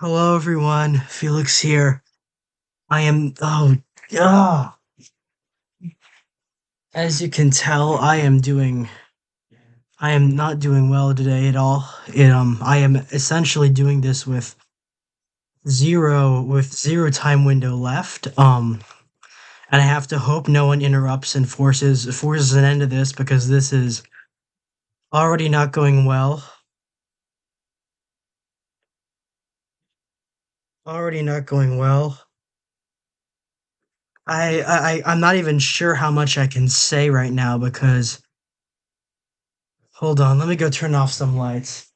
Hello, everyone. Felix here. I am. Yeah. As you can tell, I am not doing well today at all. I am essentially doing this with zero time window left. And I have to hope no one interrupts and forces an end to this because this is already not going well. Already not going well. I'm not even sure how much I can say right now because hold on, let me go turn off some lights.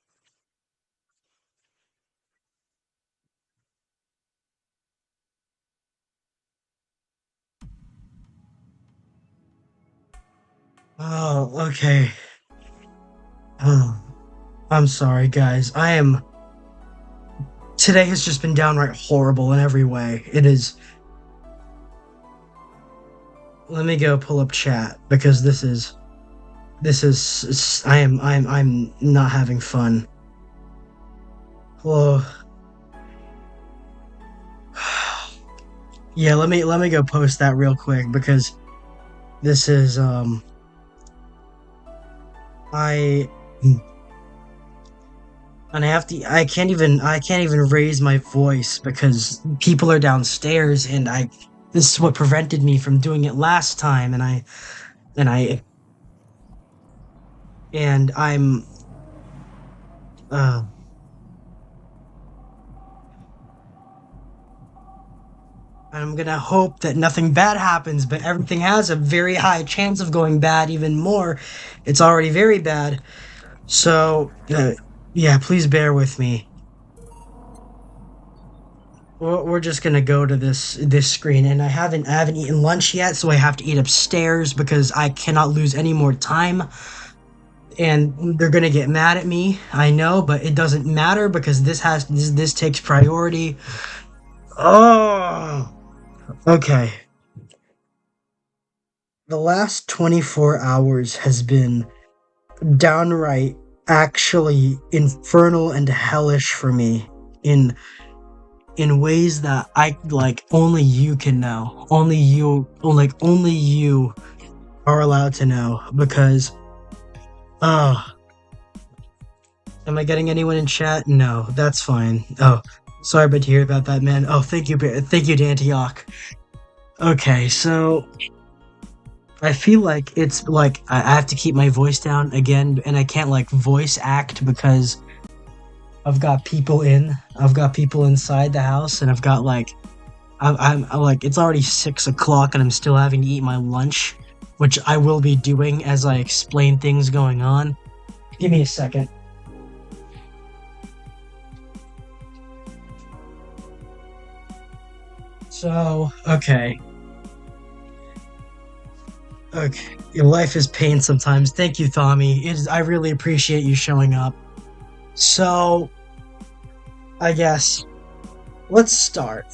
Oh, okay. Oh, I'm sorry, guys. Today has just been downright horrible in every way. It is. Let me go pull up chat because I'm not having fun. Oh, yeah. Let me go post that real quick because this is I and I can't even raise my voice because people are downstairs and I this is what prevented me from doing it last time and I and uh I'm gonna hope that nothing bad happens, but everything has a very high chance of going bad even more. It's already very bad. So yeah, please bear with me. We're just gonna go to this screen, and I haven't eaten lunch yet, so I have to eat upstairs because I cannot lose any more time. And they're gonna get mad at me, I know, but it doesn't matter because this takes priority. Oh, okay. The last 24 hours has been downright actually infernal and hellish for me in in ways that I like only you can know. Only you are allowed to know because oh, am I getting anyone in chat? No, that's fine. Oh, sorry but to hear about that, man. Oh, thank you to Antioch. Okay, so I feel like it's like I have to keep my voice down again, and I can't like voice act because I've got people inside the house, and I've got like I'm like it's already 6 o'clock, and I'm still having to eat my lunch, which I will be doing as I explain things going on. Give me a second. So, okay. Okay. Your life is pain sometimes. Thank you, Tommy. I really appreciate you showing up. So, I guess let's start.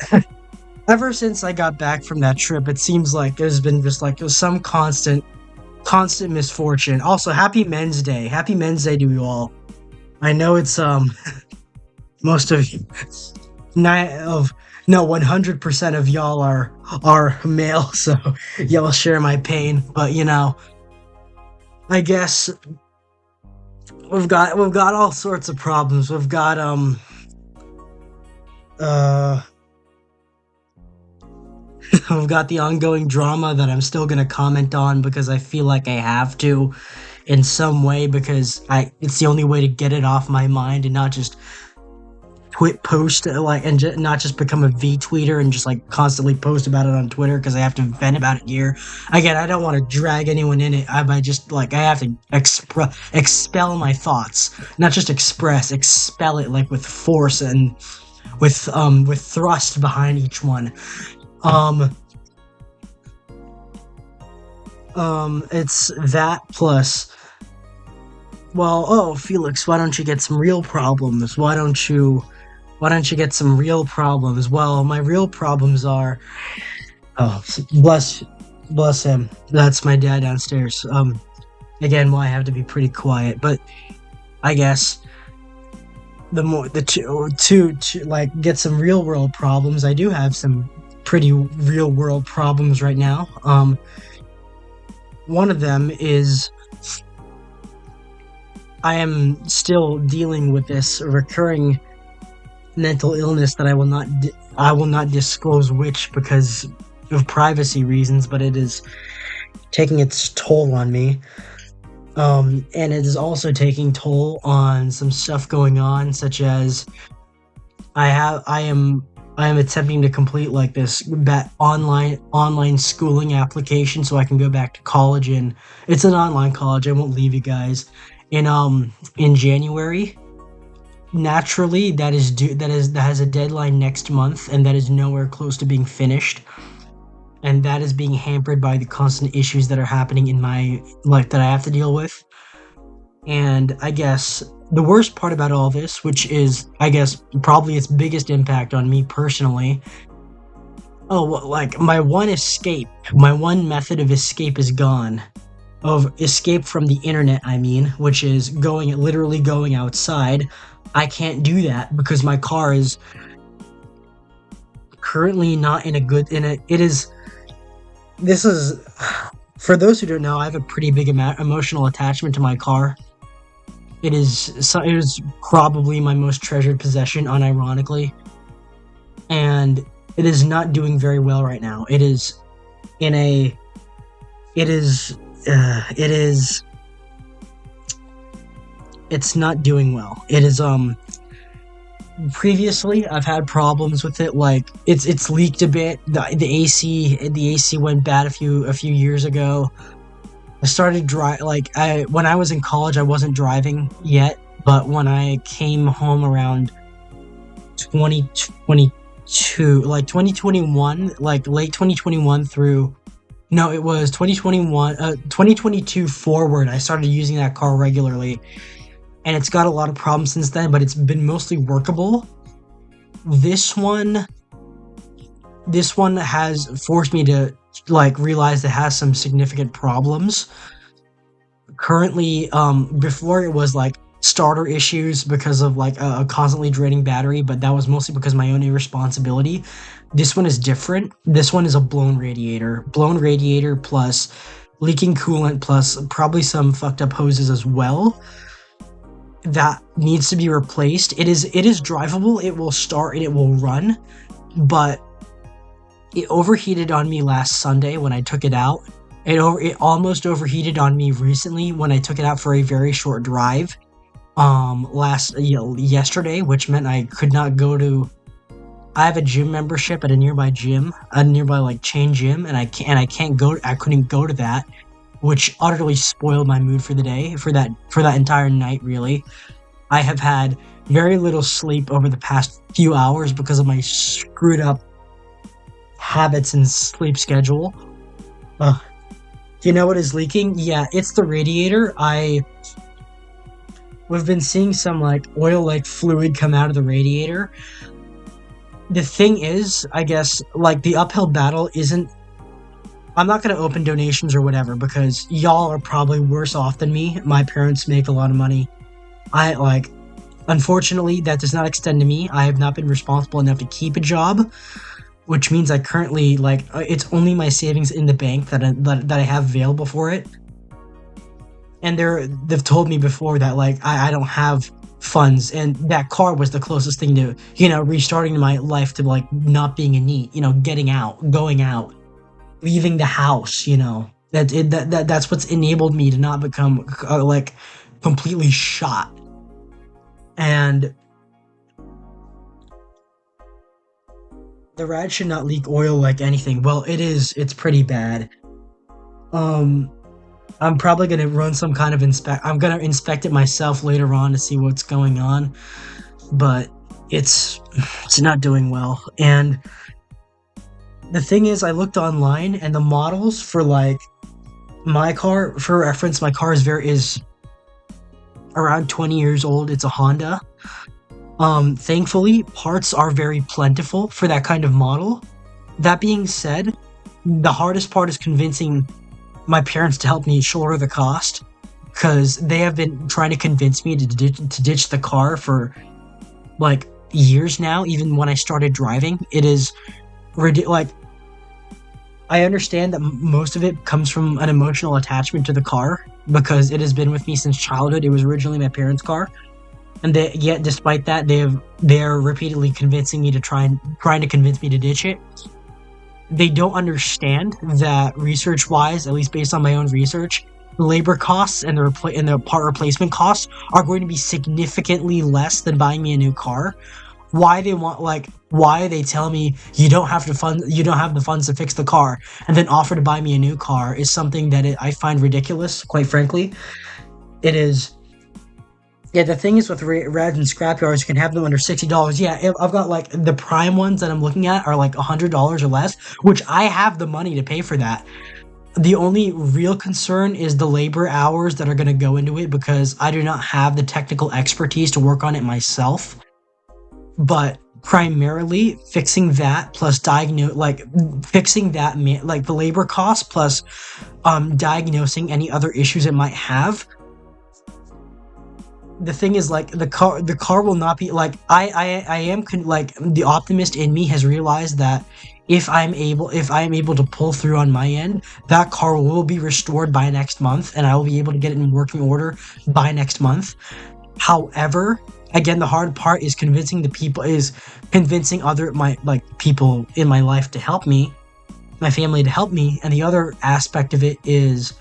Ever since I got back from that trip, it seems like there's been just like some constant misfortune. Also, happy Men's Day. Happy Men's Day to you all. I know it's most of nine of no 100% of y'all are male, so y'all share my pain. But I guess we've got all sorts of problems. Uh we've got the ongoing drama that I'm still gonna comment on because I feel like I have to in some way because I it's the only way to get it off my mind and not just tweet post like and not just become a V tweeter and just like constantly post about it on Twitter because I have to vent about it here. Again, I don't want to drag anyone in it. I just like I have to expel my thoughts, not just expel it like with force and with thrust behind each one. Um, it's that plus. Well, oh, Felix, why don't you get some real problems? Why don't you get some real problems? Well, my real problems are. Oh, bless him. That's my dad downstairs. Again, well, I have to be pretty quiet, but I guess the more the to like get some real world problems. I do have some pretty real world problems right now. One of them is I am still dealing with this recurring mental illness that I will not disclose which because of privacy reasons, but it is taking its toll on me. And it is also taking toll on some stuff going on, such as I am attempting to complete like this online schooling application so I can go back to college, and it's an online college. I won't leave you guys in January. Naturally, that has a deadline next month, and that is nowhere close to being finished. And that is being hampered by the constant issues that are happening in my life that I have to deal with. And I guess the worst part about all this, which is, I guess, probably its biggest impact on me personally, like my one method of escape is gone. Of escape from the internet, I mean, which is literally going outside. I can't do that because my car is currently not in a good, this is, for those who don't know, I have a pretty big emotional attachment to my car. It is probably my most treasured possession, unironically, and it is not doing very well right now. It's not doing well. It is, previously I've had problems with it, like it's leaked a bit. The AC went bad a few years ago. I started when I was in college, I wasn't driving yet, but when I came home around 2022, like 2021, like late 2021 through, no, it was 2022 forward, I started using that car regularly, and it's got a lot of problems since then, but it's been mostly workable. This one has forced me to realize it has some significant problems. Currently, before it was starter issues because of a constantly draining battery, but that was mostly because of my own irresponsibility. This one is different. This one is a blown radiator plus leaking coolant plus probably some fucked up hoses as well. That needs to be replaced. It is drivable. It will start and it will run, but it overheated on me last Sunday when I took it out. It almost overheated on me recently when I took it out for a very short drive. Yesterday, which meant I could not go to. I have a gym membership at a nearby chain gym, and I couldn't go to that, which utterly spoiled my mood for the day, for that entire night, really. I have had very little sleep over the past few hours because of my screwed up habits and sleep schedule. Do you know what is leaking? Yeah, it's the radiator. We've been seeing some oil fluid come out of the radiator. The thing is, I guess, the uphill battle isn't. I'm not going to open donations or whatever because y'all are probably worse off than me. My parents make a lot of money. Unfortunately, that does not extend to me. I have not been responsible enough to keep a job, which means I currently, it's only my savings in the bank that I have available for it. And they've told me before that, I don't have funds, and that car was the closest thing to, restarting my life to, not being a NEET, getting out, going out, leaving the house, that's what's enabled me to not become completely shot. And the rad should not leak oil like anything. Well, it's pretty bad. I'm probably gonna run some kind of I'm gonna inspect it myself later on to see what's going on, but it's not doing well. And the thing is, I looked online, and the models for my car, for reference, my car is around 20 years old. It's a Honda. Thankfully, parts are very plentiful for that kind of model. That being said, the hardest part is convincing my parents to help me shoulder the cost, because they have been trying to convince me to ditch the car for like years now, even when I started driving. It is like I understand that most of it comes from an emotional attachment to the car because it has been with me since childhood. It was originally my parents' car, and yet despite that, they're repeatedly convincing me to trying to convince me to ditch it. They don't understand that research-wise, at least based on my own research, the labor costs and the part replacement costs are going to be significantly less than buying me a new car. Why they tell me you don't have the funds to fix the car and then offer to buy me a new car is something that I find ridiculous, quite frankly. It is. Yeah, the thing is with rads and scrapyards, you can have them under $60. Yeah, I've got like the prime ones that I'm looking at are like $100 or less, which I have the money to pay for that. The only real concern is the labor hours that are going to go into it because I do not have the technical expertise to work on it myself. But primarily fixing that plus fixing that like the labor costs plus diagnosing any other issues it might have. The thing is, like, the car will not be like I am like the optimist in me has realized that if I'm able to pull through on my end, that car will be restored by next month and I will be able to get it in working order by next month. However, again, the hard part is convincing other people in my life to help me, my family to help me, and the other aspect of it is,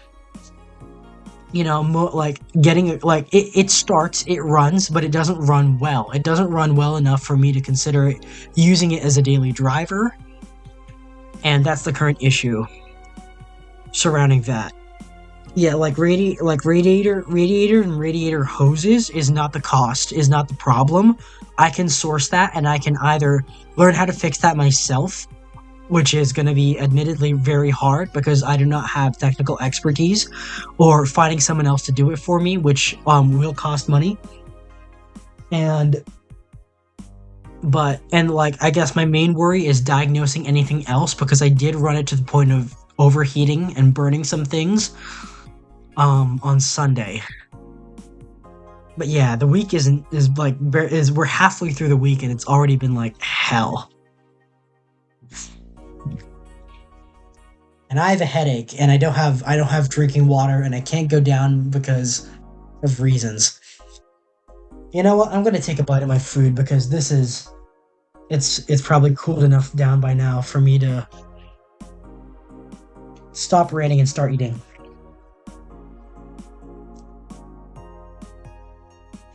getting it runs, but it doesn't run well. It doesn't run well enough for me to consider using it as a daily driver, and that's the current issue surrounding that. Yeah, radiator and radiator hoses is not the problem. I can source that, and I can either learn how to fix that myself, which is going to be admittedly very hard because I do not have technical expertise, or finding someone else to do it for me, which will cost money. I guess my main worry is diagnosing anything else because I did run it to the point of overheating and burning some things on Sunday. But yeah, the week we're halfway through the week and it's already been like hell. And I have a headache, and I don't have drinking water, and I can't go down because of reasons. You know what? I'm gonna take a bite of my food because it's probably cooled enough down by now for me to stop ranting and start eating.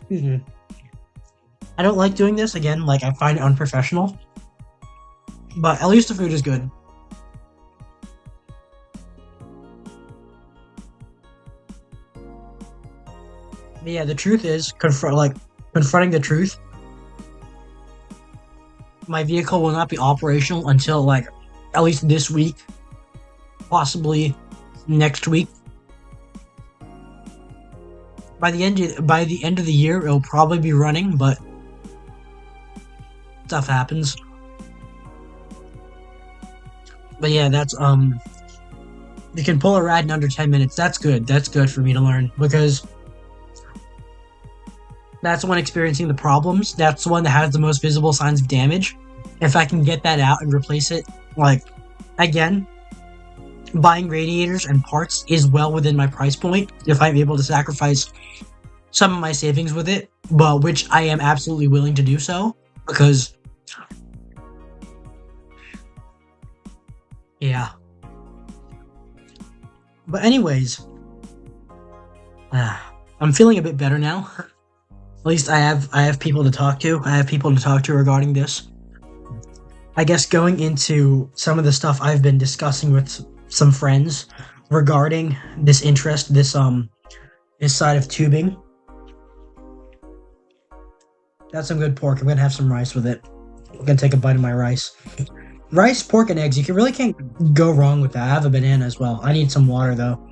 Excuse me. I don't like doing this again. I find it unprofessional, but at least the food is good. But yeah, the truth is, confronting the truth, my vehicle will not be operational until at least this week, possibly next week. By the end of the year, it'll probably be running, but stuff happens. But yeah, that's you can pull a rad in under 10 minutes. That's good. That's good for me to learn because that's the one experiencing the problems. That's the one that has the most visible signs of damage. If I can get that out and replace it, again, buying radiators and parts is well within my price point if I'm able to sacrifice some of my savings with it, but which I am absolutely willing to do so because, yeah. But anyways, I'm feeling a bit better now. At least I have people to talk to. I have people to talk to regarding this. I guess going into some of the stuff I've been discussing with some friends regarding this interest, this side of tubing. That's some good pork. I'm gonna have some rice with it. I'm gonna take a bite of my rice. Rice, pork, and eggs. You really can't go wrong with that. I have a banana as well. I need some water though.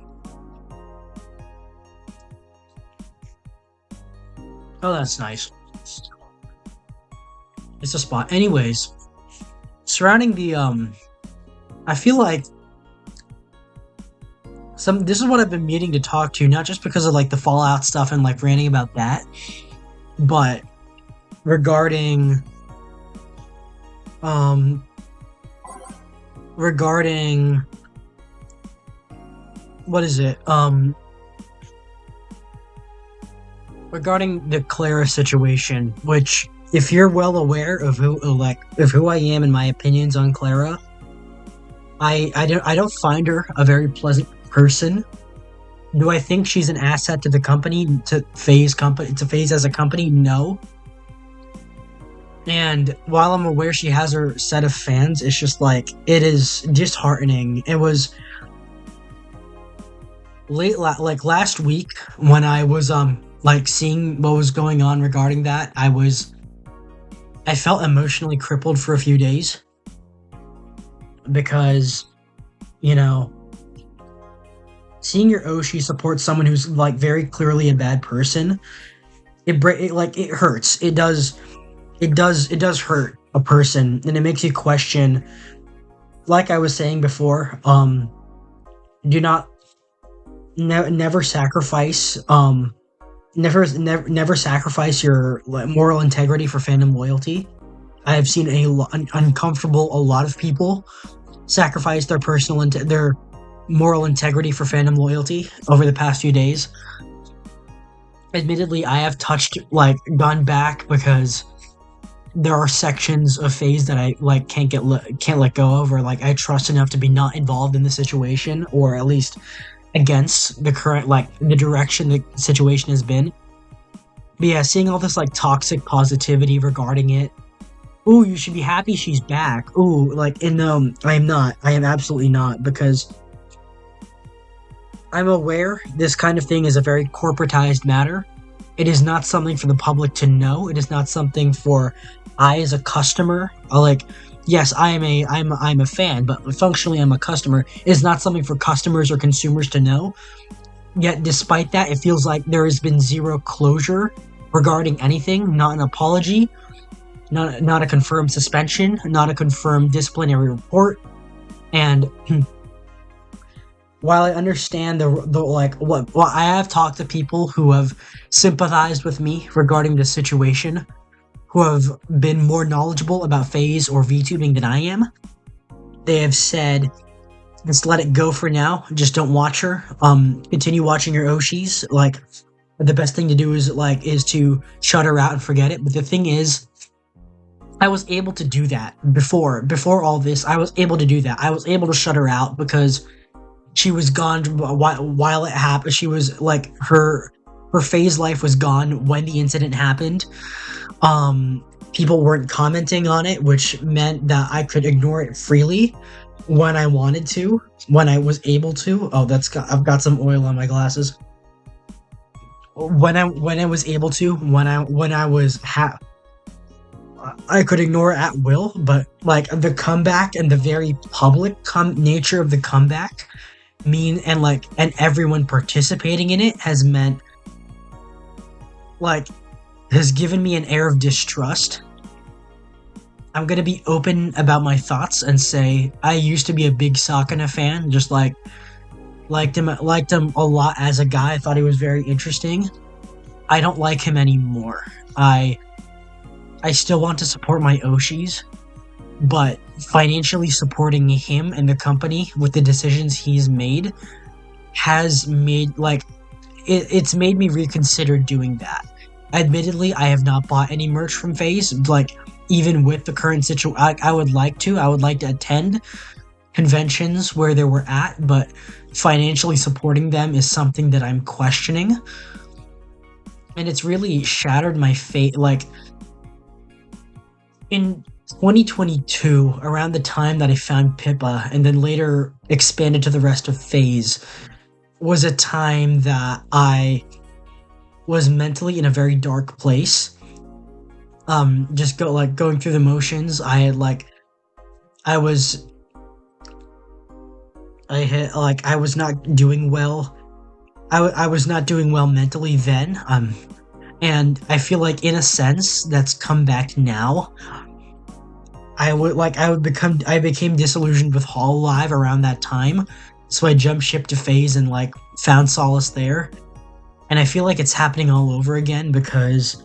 Oh, that's nice. It's a spot. Anyways, surrounding the I feel like this is what I've been meaning to talk to, not just because of the Fallout stuff and ranting about that, but regarding um regarding what is it? Regarding the Clara situation, which if you're well aware of who I am and my opinions on Clara, I don't find her a very pleasant person. Do I think she's an asset to the company, to Phase as a company? No. And while I'm aware she has her set of fans, it's just like, it is disheartening. It was last week when I was seeing what was going on regarding that. I felt emotionally crippled for a few days because, you know, seeing your Oshi support someone who's like very clearly a bad person, it hurts. It does hurt a person, and it makes you question. Like I was saying before, do not never sacrifice never sacrifice your moral integrity for fandom loyalty. I have seen a lot of people sacrifice their their moral integrity for fandom loyalty over the past few days. Admittedly, I have gone back because there are sections of Phase that I can't let go of, or I trust enough to be not involved in the situation, or at least against the current the direction the situation has been. But yeah, seeing all this toxic positivity regarding it. Ooh, you should be happy she's back. Ooh, no, I am not. I am absolutely not, because I'm aware this kind of thing is a very corporatized matter. It is not something for the public to know. It is not something for I as a customer. Yes, I'm a fan, but functionally I'm a customer. It is not something for customers or consumers to know. Yet, despite that, it feels like there has been zero closure regarding anything. Not an apology, not a confirmed suspension, not a confirmed disciplinary report. And while I understand I have talked to people who have sympathized with me regarding this situation, who have been more knowledgeable about Phase or VTubing than I am. They have said, just let it go for now. Just don't watch her. Continue watching your Oshis. The best thing to do is to shut her out and forget it. But the thing is, I was able to do that before all this. I was able to do that. I was able to shut her out because she was gone while it happened. She was her Phase life was gone when the incident happened. People weren't commenting on it, which meant that I could ignore it freely when I wanted to, when I was able to. Oh, I've got some oil on my glasses. When I was able to, I could ignore it at will. But the comeback and the very public nature of the comeback and everyone participating in it has meant has given me an air of distrust. I'm gonna be open about my thoughts and say I used to be a big Sakana fan, just liked him a lot as a guy. I thought he was very interesting. I don't like him anymore. I still want to support my Oshis, but financially supporting him and the company with the decisions he's made has made it's made me reconsider doing that. Admittedly, I have not bought any merch from Phase, even with the current situation. I would like to attend conventions where they were at, but financially supporting them is something that I'm questioning. And it's really shattered my faith. In 2022, around the time that I found Pippa, and then later expanded to the rest of Phase, was a time that I was mentally in a very dark place. Just going through the motions. I was not doing well. I was not doing well mentally then. And I feel in a sense that's come back now. I became disillusioned with Hololive around that time, so I jumped ship to Phase and found solace there. And I feel it's happening all over again because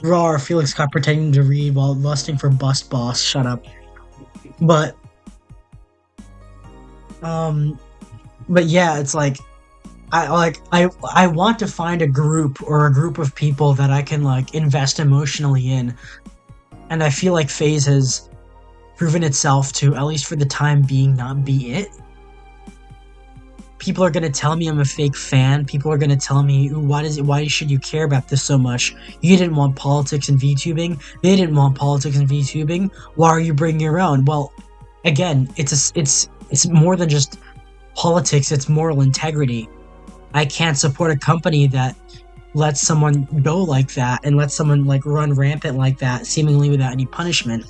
Raw, Felix caught pretending to read while lusting for Bust Boss. Shut up. But um, but yeah, it's like I want to find a group or a group of people that I can like invest emotionally in, and I feel like FaZe has proven itself to, at least for the time being, not be it. People are gonna tell me I'm a fake fan. People are gonna tell me, why should you care about this so much? You didn't want politics in VTubing. They didn't want politics in VTubing. Why are you bringing your own? Well, again, it's more than just politics. It's moral integrity. I can't support a company that lets someone go like that and lets someone like run rampant like that, seemingly without any punishment.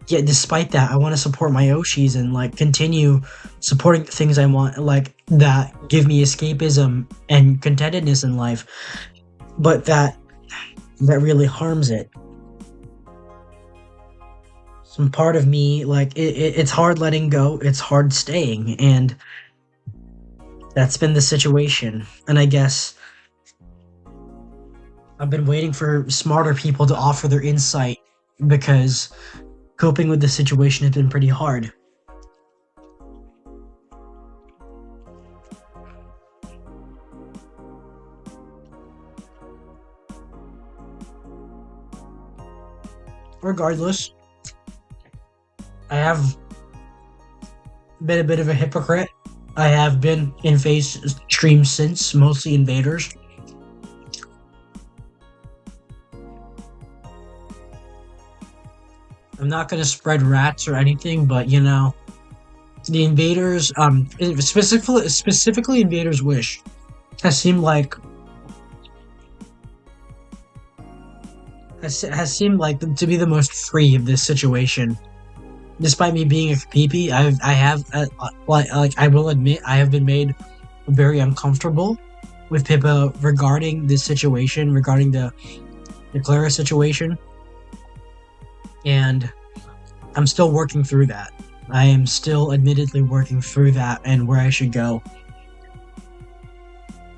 Yet despite that, I want to support my Oshis and like continue supporting the things I want, like that give me escapism and contentedness in life. But that really harms it. Some part of me, like it's hard letting go, it's hard staying, and that's been the situation. And I guess I've been waiting for smarter people to offer their insight, because coping with the situation has been pretty hard. Regardless, I have been a bit of a hypocrite. I have been in FaZe streams since, mostly Invaders. I'm not gonna spread rats or anything, but you know, the Invaders, specifically Invaders Wish, has seemed like has seemed like to be the most free of this situation. Despite me being a PP, I have like I will admit I have been made very uncomfortable with Pippa regarding this situation, regarding the Clara situation, and I'm still working through that. I am still admittedly working through that and where I should go.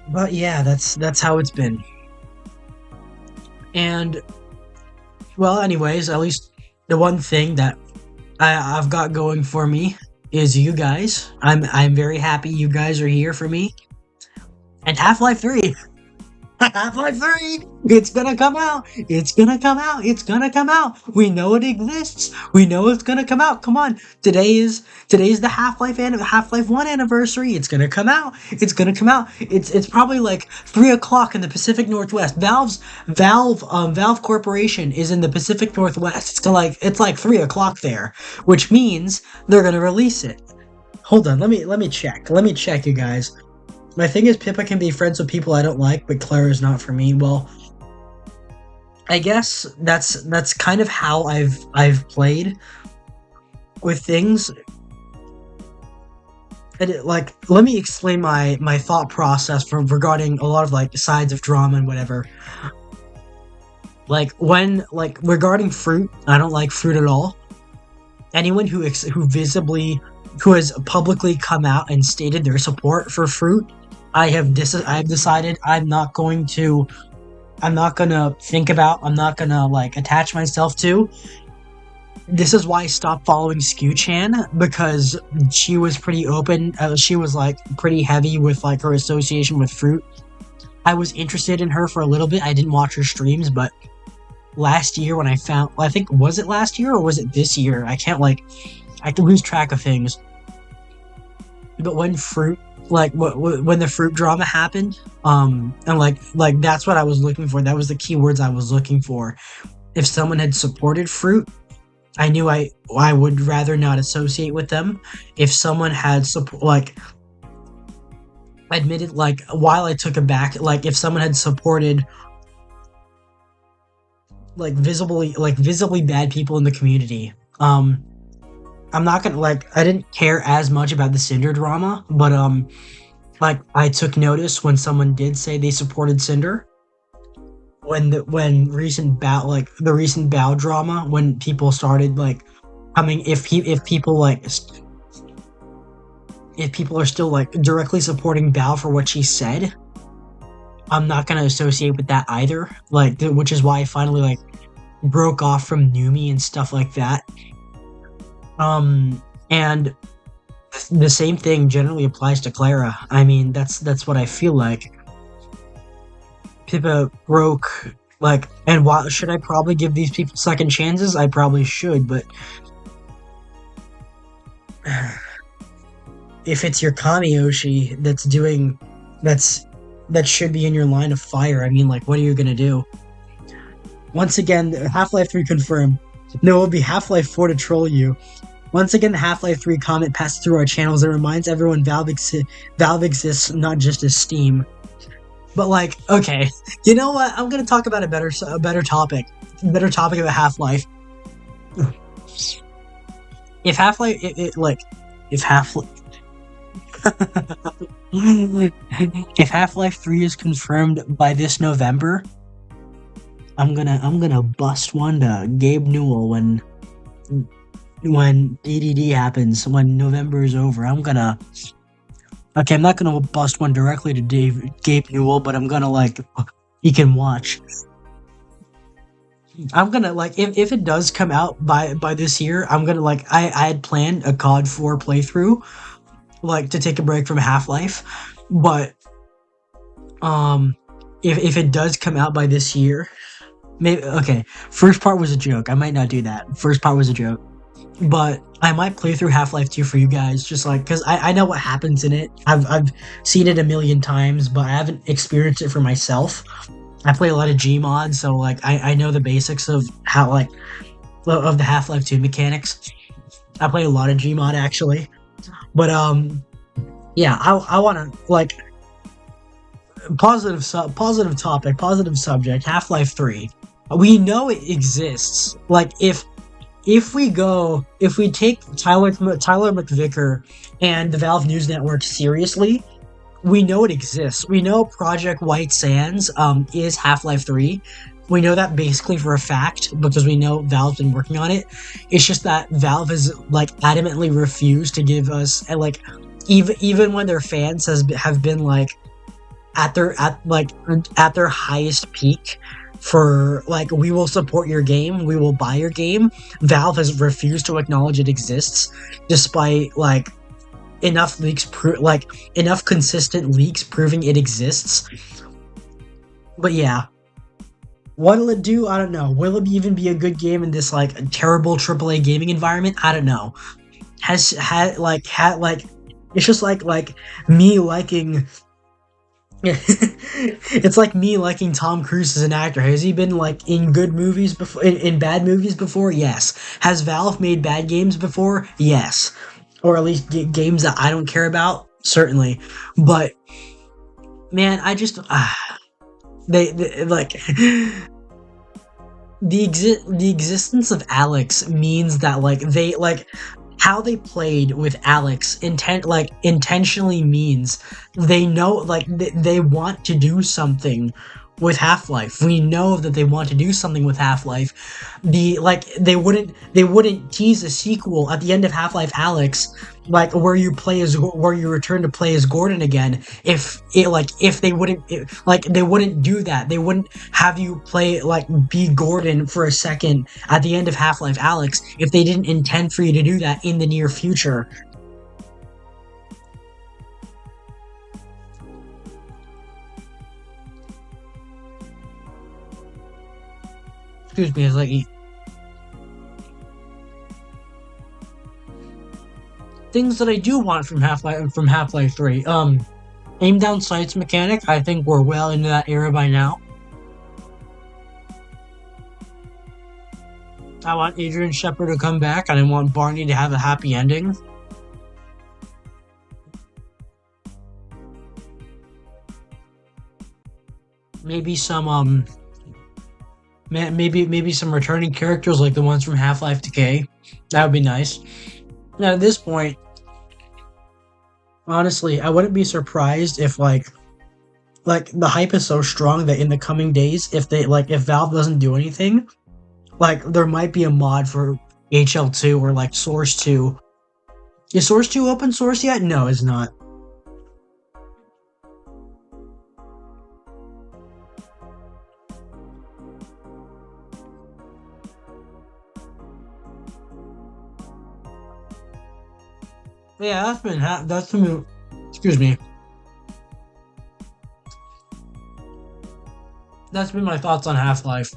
But yeah, that's how it's been. And well, anyways, at least the one thing that I've got going for me is you guys. I'm very happy you guys are here for me. And Half-Life 3. Half-Life 3! It's gonna come out! It's gonna come out! It's gonna come out! We know it exists! We know it's gonna come out! Come on! Today's the Half-Life 1 anniversary! It's gonna come out! It's gonna come out! It's probably like 3 o'clock in the Pacific Northwest. Valve Corporation is in the Pacific Northwest. It's like 3 o'clock there. Which means they're gonna release it. Hold on, let me check. Let me check, you guys. My thing is, Pippa can be friends with people I don't like, but Clara is not for me. Well, I guess that's kind of how I've played with things. And let me explain my thought process regarding a lot of like sides of drama and whatever. Like regarding fruit, I don't like fruit at all. Anyone who has publicly come out and stated their support for fruit, I've decided I'm not gonna think about, I'm not gonna like attach myself to. This is why I stopped following Skew-chan, because she was pretty open. She was like pretty heavy with like her association with fruit. I was interested in her for a little bit. I didn't watch her streams, but last year when I think, was it last year or was it this year? I can lose track of things. But when fruit, when the fruit drama happened, and like that's what I was looking for. That was the keywords I was looking for. If someone had supported fruit, I knew I would rather not associate with them. If someone had admitted, like, while I took it back, like if someone had supported like visibly bad people in the community, I'm not gonna I didn't care as much about the Cinder drama, but I took notice when someone did say they supported Cinder. The recent Bao drama, when people started like coming, if people are still like directly supporting Bao for what she said, I'm not gonna associate with that either. Like, which is why I finally like broke off from Numi and stuff like that. And the same thing generally applies to Clara. I mean, that's what I feel like. Pippa broke, like, and why should I probably give these people second chances? I probably should, but if it's your Kamiyoshi that's doing, that should be in your line of fire. I mean, like, what are you gonna do? Once again, Half-Life 3 confirmed. No, it will be Half-Life 4 to troll you. Once again, the Half-Life 3 comment passed through our channels and reminds everyone Valve exists not just as Steam. But like, okay, you know what? I'm gonna talk about a better topic about Half-Life. If Half-Life, if Half-Life, if Half-Life 3 is confirmed by this November, I'm gonna bust one to Gabe Newell when DDD happens, when November is over. I'm not gonna bust one directly to Gabe Newell, but I'm gonna, like, he can watch. I'm gonna, like, if it does come out by this year, I'm gonna, like, I had planned a COD 4 playthrough, like, to take a break from Half-Life, but if it does come out by this year, maybe, okay, first part was a joke. I might not do that. First part was a joke. But I might play through Half-Life 2 for you guys, just like, because I know what happens in it. I've seen it a million times, but I haven't experienced it for myself. I play a lot of Gmod, so like I know the basics of how, like, of the Half-Life 2 mechanics. I play a lot of Gmod actually, but yeah, I want to, like, positive topic, positive subject. Half-Life 3. We know it exists. Like, if we take Tyler McVicker and the Valve News Network seriously, we know it exists. We know Project White Sands is Half-Life 3. We know that basically for a fact because we know Valve's been working on it. It's just that Valve has, like, adamantly refused to give us, like, even when their fans have been, like, at their highest peak for, like, we will support your game, we will buy your game. Valve has refused to acknowledge it exists, despite, like, enough consistent leaks proving it exists. But yeah, what'll it do? I don't know. Will it even be a good game in this, like, terrible AAA gaming environment? I don't know. It's just like me liking. It's like me liking Tom Cruise as an actor. Has he been, like, in good movies before, in bad movies before? Yes. Has Valve made bad games before? Yes. Or at least games that I don't care about? Certainly. But man, I just they like the existence of Alex means that, like, they, like, how they played with Alex intentionally means they know, like, they want to do something with Half-Life. We know that they want to do something with Half-Life. They wouldn't tease a sequel at the end of Half-Life Alex, like, where you return to play as Gordon again, if they wouldn't do that. They wouldn't have you play, like, be Gordon for a second at the end of Half-Life Alex if they didn't intend for you to do that in the near future. Excuse me, as I eat. Things that I do want from Half-Life 3. Aim down sights mechanic. I think we're well into that era by now. I want Adrian Shepard to come back, and I want Barney to have a happy ending. Maybe some maybe some returning characters like the ones from Half-Life Decay. That would be nice. Now, at this point, honestly, I wouldn't be surprised if, like, the hype is so strong that in the coming days, if Valve doesn't do anything, like, there might be a mod for HL2 or, like, Source 2. Is Source 2 open source yet? No, it's not. Yeah, that's been excuse me. That's been my thoughts on Half-Life.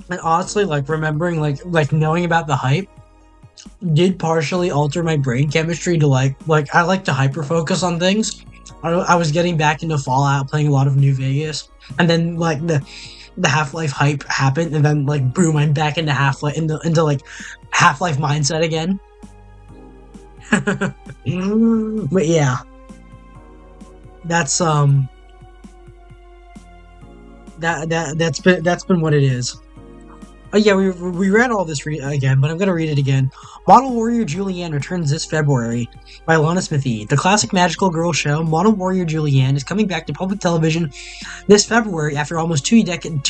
And honestly, like remembering like knowing about the hype did partially alter my brain chemistry to like I like to hyper focus on things. I was getting back into Fallout, playing a lot of New Vegas, and then like the Half-Life hype happened, and then like boom, I'm back into Half-Life into like Half-Life mindset again. But yeah, that's that's been what it is. Oh yeah, we read all this again, but I'm gonna read it again. Model Warrior Julianne returns this February by Lana Smithy. The classic magical girl show Model Warrior Julianne is coming back to public television this February after almost two decades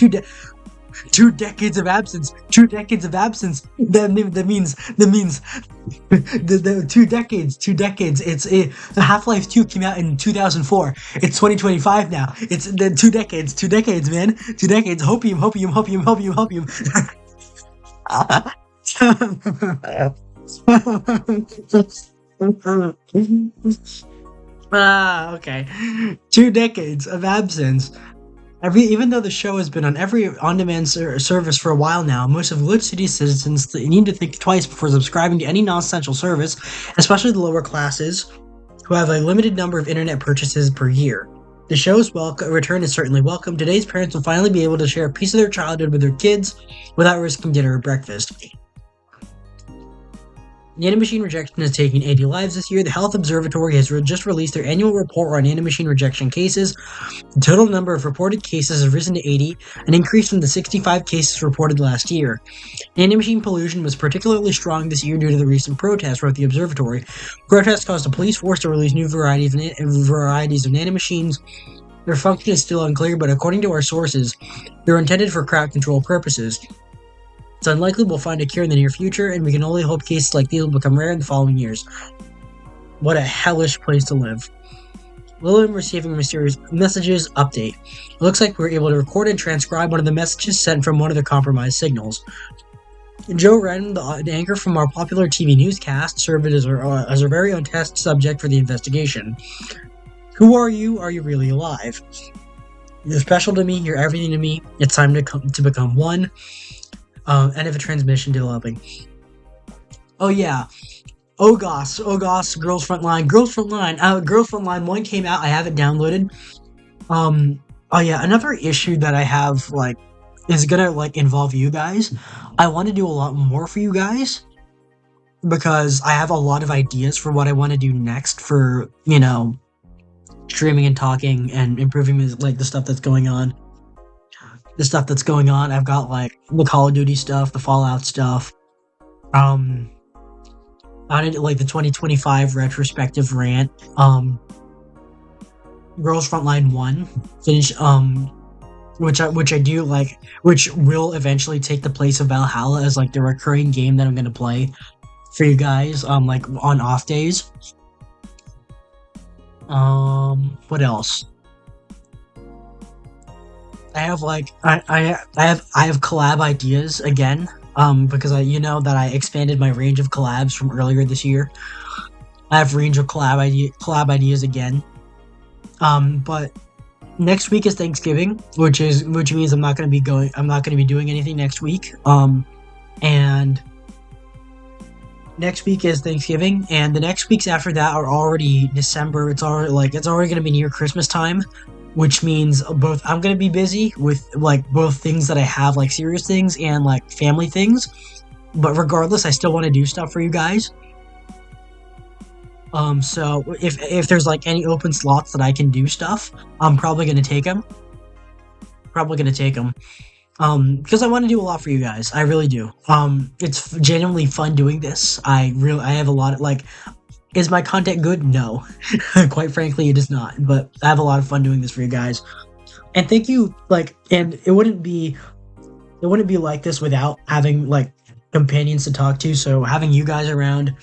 of absence. 2 decades of absence. That means the 2 decades. 2 decades. The Half-Life 2 came out in 2004. It's 2025 now. It's the 2 decades. 2 decades, man. 2 decades. Hopium. Okay. 2 decades of absence. Even though the show has been on every on-demand service for a while now, most of Glitch City's citizens need to think twice before subscribing to any non-essential service, especially the lower classes, who have a limited number of internet purchases per year. The show's return is certainly welcome. Today's parents will finally be able to share a piece of their childhood with their kids without risking dinner or breakfast. Nanomachine rejection has taken 80 lives this year. The Health Observatory has just released their annual report on nanomachine rejection cases. The total number of reported cases has risen to 80, an increase from the 65 cases reported last year. Nanomachine pollution was particularly strong this year due to the recent protests, wrote the observatory. Protests caused a police force to release new varieties of nanomachines. Their function is still unclear, but according to our sources, they're intended for crowd control purposes. It's unlikely we'll find a cure in the near future, and we can only hope cases like these will become rare in the following years. What a hellish place to live. Lillian receiving mysterious messages. Update. It looks like we were able to record and transcribe one of the messages sent from one of the compromised signals. Joe Wren, the anchor from our popular TV newscast, served as our very own test subject for the investigation. Who are you? Are you really alive? You're special to me. You're everything to me. It's time to become one. End of a transmission developing. Oh yeah. Ogos, Girls Frontline. Girls Frontline 1 came out. I have it downloaded. Oh yeah, another issue that I have, like, is gonna, like, involve you guys. I want to do a lot more for you guys, because I have a lot of ideas for what I want to do next for, streaming and talking and improving, the stuff that's going on. I've got like the Call of Duty stuff, the Fallout stuff. I did like the 2025 retrospective rant. Girls Frontline 1 finish. Which I do like, which will eventually take the place of Valhalla as like the recurring game that I'm gonna play for you guys. Like on off days. What else? I have like I have collab ideas again, because that I expanded my range of collabs from earlier this year. I have range of collab ideas again. But next week is Thanksgiving, which means I'm not gonna be doing anything next week. And next week is Thanksgiving, and the next weeks after that are already December. It's already gonna be near Christmas time. Which means both I'm gonna be busy with like both things that I have, like serious things and like family things. But regardless, I still want to do stuff for you guys. So if there's like any open slots that I can do stuff, I'm probably gonna take them. Because I want to do a lot for you guys. I really do. It's genuinely fun doing this. I have a lot of like. Is my content good? No. Quite frankly, it is not. But I have a lot of fun doing this for you guys. And thank you, and it wouldn't be like this without having, like, companions to talk to. So having you guys around,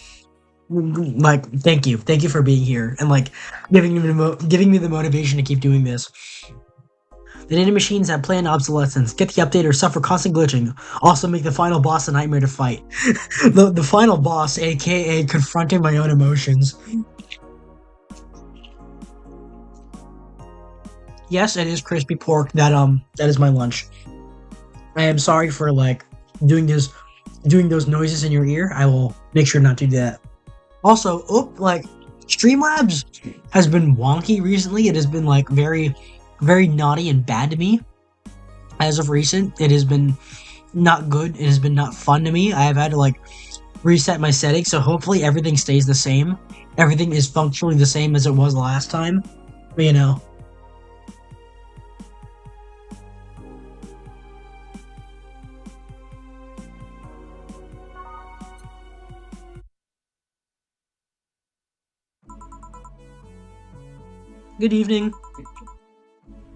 like, thank you. Thank you for being here and, like, giving me the motivation to keep doing this. The data machines have planned obsolescence. Get the update or suffer constant glitching. Also make the final boss a nightmare to fight. The final boss, aka confronting my own emotions. Yes, it is crispy pork. That is my lunch. I am sorry for like doing those noises in your ear. I will make sure not to do that. Also, like Streamlabs has been wonky recently. It has been like very, very naughty and bad to me. As of recent, it has been not good. It has been not fun to me. I have had to like reset my settings, so hopefully everything stays the same. Everything is functionally the same as it was last time. But, you know. Good evening.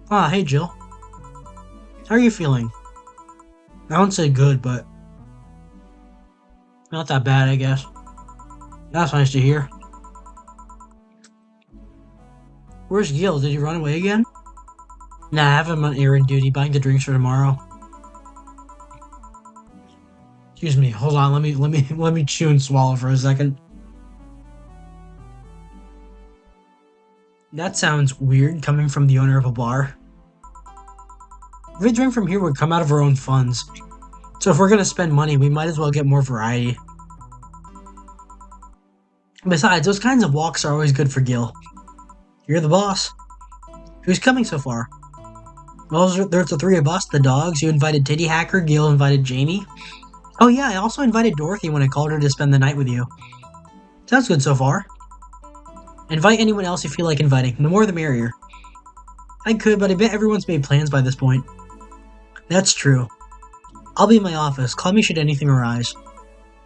Ah, hey Jill. How are you feeling? I won't say good, but not that bad, I guess. That's nice to hear. Where's Gil? Did he run away again? Nah, I have him on errand duty, buying the drinks for tomorrow. Excuse me, hold on, let me chew and swallow for a second. That sounds weird coming from the owner of a bar. Every drink from here would come out of our own funds. So if we're gonna spend money, we might as well get more variety. Besides, those kinds of walks are always good for Gil. You're the boss. Who's coming so far? Well, there's the three of us, the dogs. You invited Titty Hacker, Gil invited Jamie. Oh yeah, I also invited Dorothy when I called her to spend the night with you. Sounds good so far. Invite anyone else you feel like inviting. The more the merrier. I could, but I bet everyone's made plans by this point. That's true. I'll be in my office. Call me should anything arise.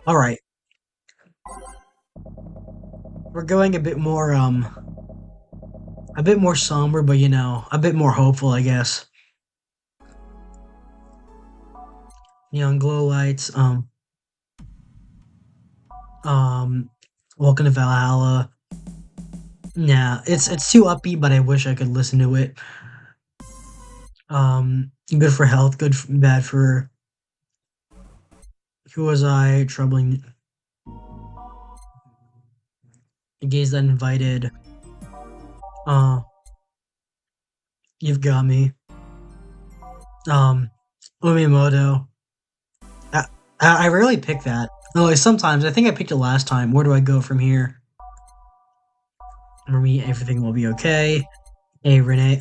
Alright. We're going a bit more somber, but you know, a bit more hopeful, I guess. Neon glow lights, Welcome to Valhalla. Nah, it's too upbeat, but I wish I could listen to it. Good for health, bad for... Who was I? Troubling... Gaze that invited. You've got me. Umimoto. I rarely pick that. No, like sometimes. I think I picked it last time. Where do I go from here? For me, everything will be okay. Hey, Renee.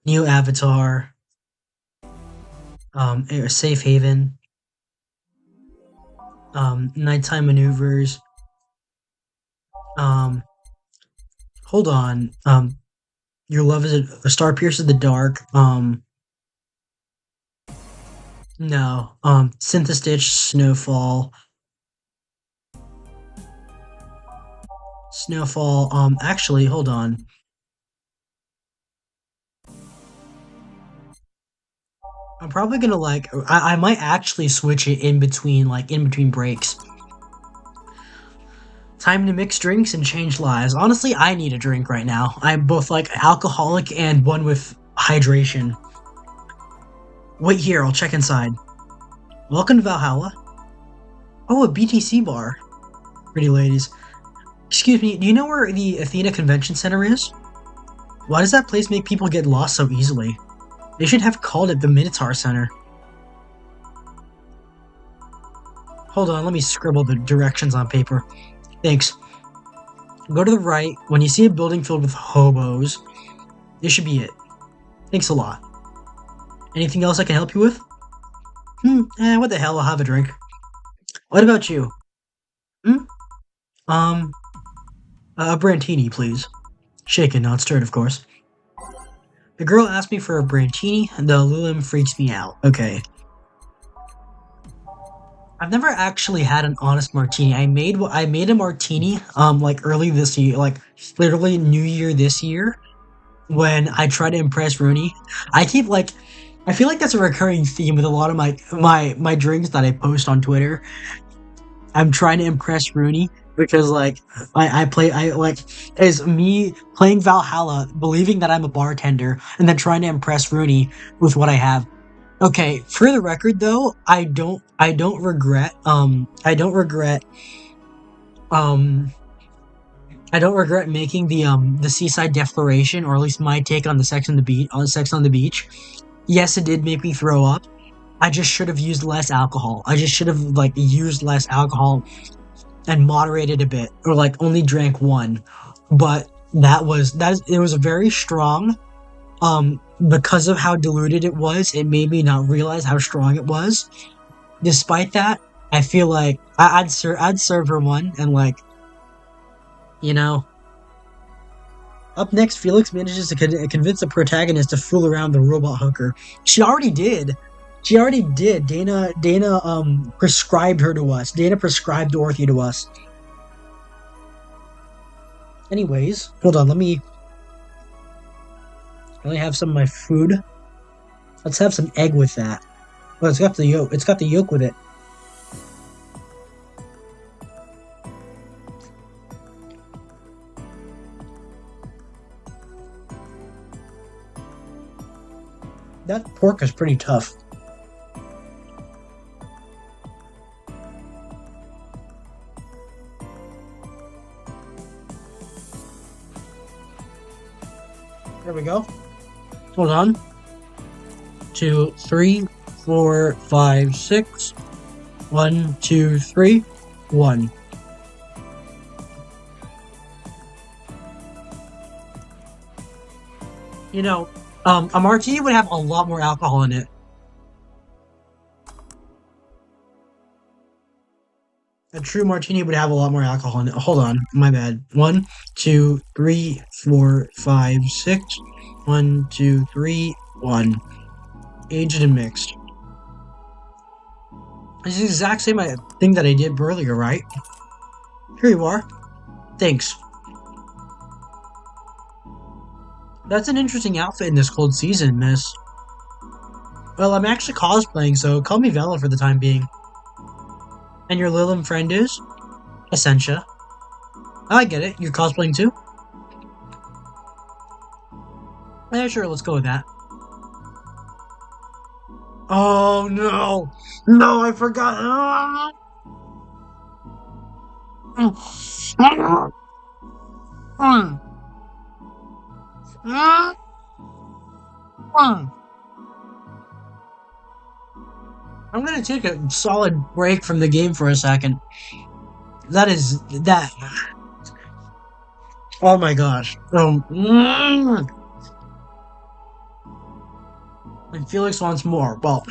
New avatar. Safe haven. Nighttime maneuvers. Hold on. Your love is a star pierces the dark. No. Synthestitch, Snowfall. Snowfall, actually, hold on. I'm probably gonna, like, I might actually switch it in between breaks. Time to mix drinks and change lives. Honestly, I need a drink right now. I'm both, like, alcoholic and one with hydration. Wait here, I'll check inside. Welcome to Valhalla. Oh, a BTC bar. Pretty ladies. Excuse me, do you know where the Athena Convention Center is? Why does that place make people get lost so easily? They should have called it the Minotaur Center. Hold on, let me scribble the directions on paper. Thanks. Go to the right. When you see a building filled with hobos, this should be it. Thanks a lot. Anything else I can help you with? What the hell, I'll have a drink. What about you? A Brantini, please. Shaken, not stirred, of course. The girl asked me for a Brantini, and the Lulum freaks me out. Okay. I've never actually had an honest martini. I made a martini, like early this year, like literally New Year this year, when I tried to impress Rooney. I feel like that's a recurring theme with a lot of my drinks that I post on Twitter. I'm trying to impress Rooney. because like I like is me playing Valhalla, believing that I'm a bartender, and then trying to impress Rooney with what I have. Okay, for the record though, I don't regret um I don't regret making the seaside declaration, or at least my take on the sex on the beach. Yes, it did make me throw up. I just should have used less alcohol. I just should have like used less alcohol and moderated a bit, or like only drank one. But it was very strong. Because of how diluted it was, it made me not realize how strong it was. Despite that, I feel like I'd serve her one, and like, you know. Up next, Felix manages to convince the protagonist to fool around the robot hooker. She already did. She already did. Dana prescribed her to us. Dana prescribed Dorothy to us. Anyways, hold on. Let me have some of my food. Let's have some egg with that. Well, it's got the yolk. It's got the yolk with it. That pork is pretty tough. There we go. Hold on. 2, 3, 4, 5, 6. 1, 2, 3, 1. You know, a martini would have a lot more alcohol in it. A true martini would have a lot more alcohol in it. Hold on, my bad. 1, 2, 3, 4, 5, 6. 1, 2, 3, 1. Aged and mixed. It's the exact same thing that I did earlier, right? Here you are. Thanks. That's an interesting outfit in this cold season, miss. Well, I'm actually cosplaying, so call me Vela for the time being. And your Lilim friend is? Essentia. I get it. You're cosplaying too? Yeah, sure, let's go with that. Oh, no! No, I forgot! I'm gonna take a solid break from the game for a second. That. Oh my gosh. And Felix wants more. Well,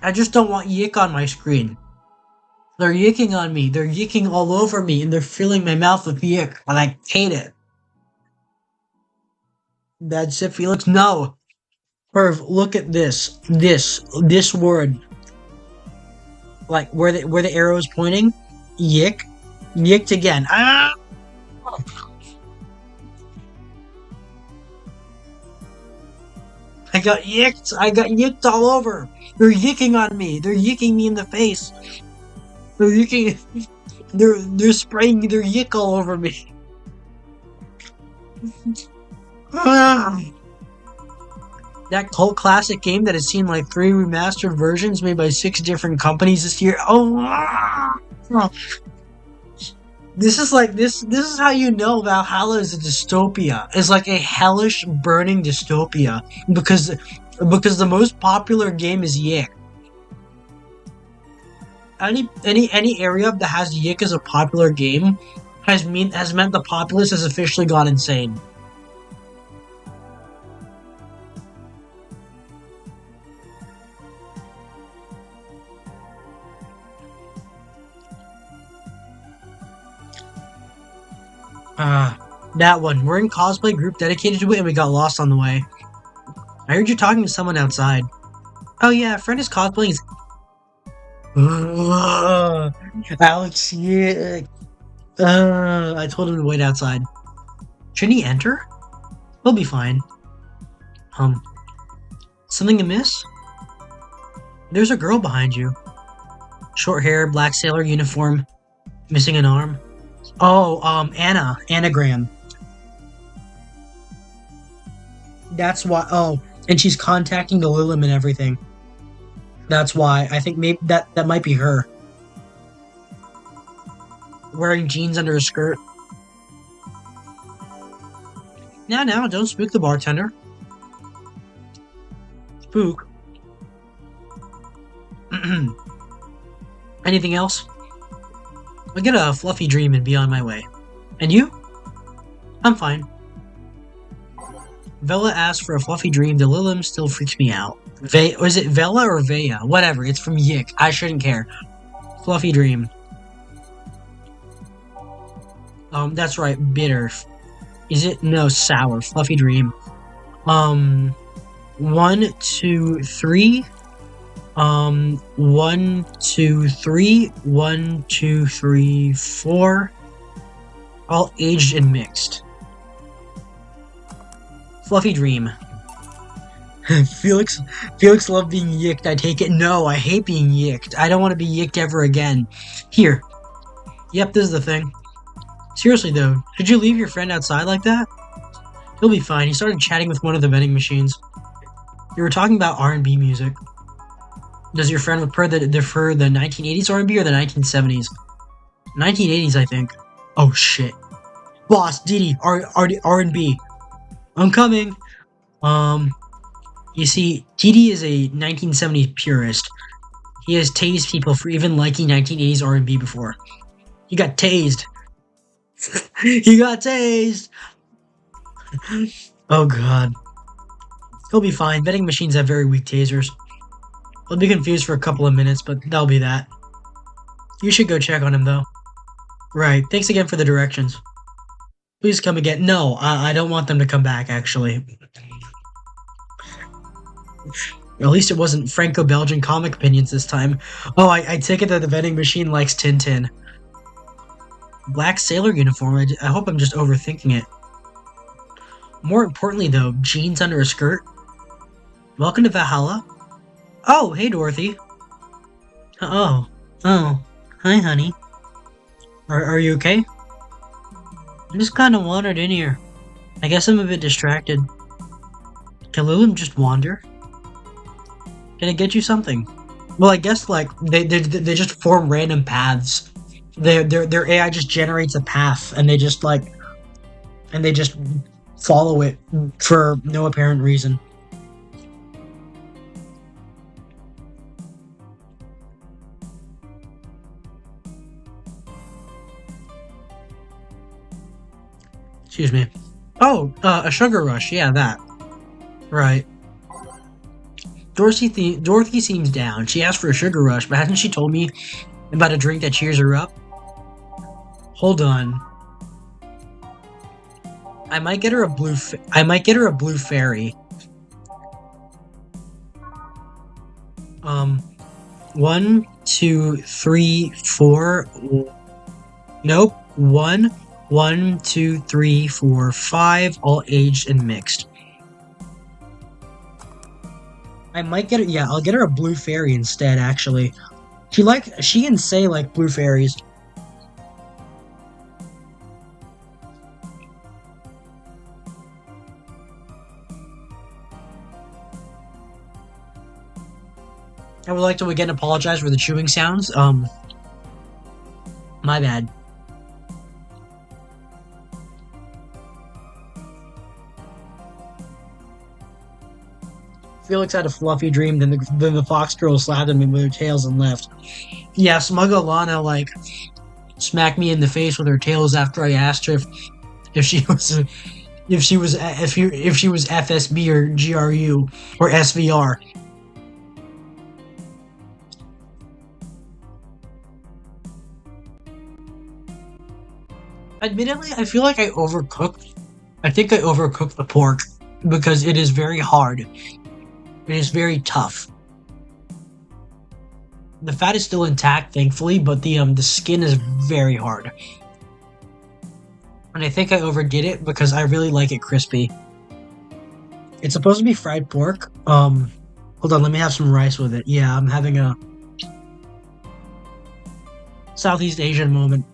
I just don't want yick on my screen. They're yicking on me. They're yicking all over me, and they're filling my mouth with yick, and I hate it. That's it, Felix. No. Perv, look at this. This word. Like where the arrow is pointing. Yick. Yicked again. Ah! I got yicked. I got yicked all over. They're yicking on me. They're yicking me in the face. They're yicking. They're spraying their yick all over me. That cult classic game that has seen like 3 remastered versions made by 6 different companies this year. Oh, this is like this is how you know Valhalla is a dystopia. It's like a hellish burning dystopia because the most popular game is Yick. Any area that has Yick as a popular game has meant the populace has officially gone insane. That one. We're in cosplay group dedicated to it and we got lost on the way. I heard you talking to someone outside. Oh yeah, a friend is cosplaying. Alex, yeah. I told him to wait outside. Shouldn't he enter? He'll be fine. Something amiss? There's a girl behind you. Short hair, black sailor uniform. Missing an arm. Oh, anagram. That's why. Oh, and she's contacting the Lilim and everything. That's why. I think maybe that might be her. Wearing jeans under a skirt. Now, don't spook the bartender. Spook. Anything else? I'll get a fluffy dream and be on my way. And you? I'm fine. Vela asked for a fluffy dream. The Lilim still freaks me out. Was it Vela or Vea? Whatever, it's from Yik. I shouldn't care. Fluffy dream. That's right, bitter. Is it? No, sour. Fluffy dream. 1, 2, 3. 1, 2, 3. 1, 2, 3, 4. All aged and mixed. Fluffy dream. Felix loved being yicked, I take it. No, I hate being yicked. I don't want to be yicked ever again. Here. Yep, this is the thing. Seriously though, should you leave your friend outside like that? He'll be fine. He started chatting with one of the vending machines. You were talking about R&B music. Does your friend prefer the 1980s R&B or the 1970s? 1980s, I think. Oh shit. Boss, Didi, R&B. I'm coming. You see, Didi is a 1970s purist. He has tased people for even liking 1980s R&B before. He got tased. He got tased! Oh god. He'll be fine. Vending machines have very weak tasers. He'll be confused for a couple of minutes, but that'll be that. You should go check on him, though. Right. Thanks again for the directions. Please come again. No, I don't want them to come back, actually. At least it wasn't Franco-Belgian comic opinions this time. Oh, I take it that the vending machine likes Tintin. Black sailor uniform. I hope I'm just overthinking it. More importantly, though, jeans under a skirt. Welcome to Valhalla. Oh, hey, Dorothy. Oh, hi, honey. Are you okay? I just kind of wandered in here. I guess I'm a bit distracted. Can Lilim just wander? Can I get you something? Well, I guess like they just form random paths. Their AI just generates a path, and they just follow it for no apparent reason. Excuse me. Oh, a sugar rush. Yeah, that. Right. Dorothy seems down. She asked for a sugar rush, but hasn't she told me about a drink that cheers her up? Hold on. I might get her a blue fairy. 1, 2, 3, 4. Nope. 1, 2, 3, 4, 5. All aged and mixed. I might get it. Yeah, I'll get her a blue fairy instead. Actually, she and Say like blue fairies. I would like to again apologize for the chewing sounds. My bad. Felix had a fluffy dream, then the fox girl slapped him with her tails and left. Yeah, Smuggle Lana like smacked me in the face with her tails after I asked her if she was FSB or GRU or SVR. Admittedly, I feel like I overcooked. I think I overcooked the pork because it is very hard. It is very tough. The fat is still intact, thankfully, but the skin is very hard. And I think I overdid it because I really like it crispy. It's supposed to be fried pork. Hold on, let me have some rice with it. Yeah, I'm having a Southeast Asian moment.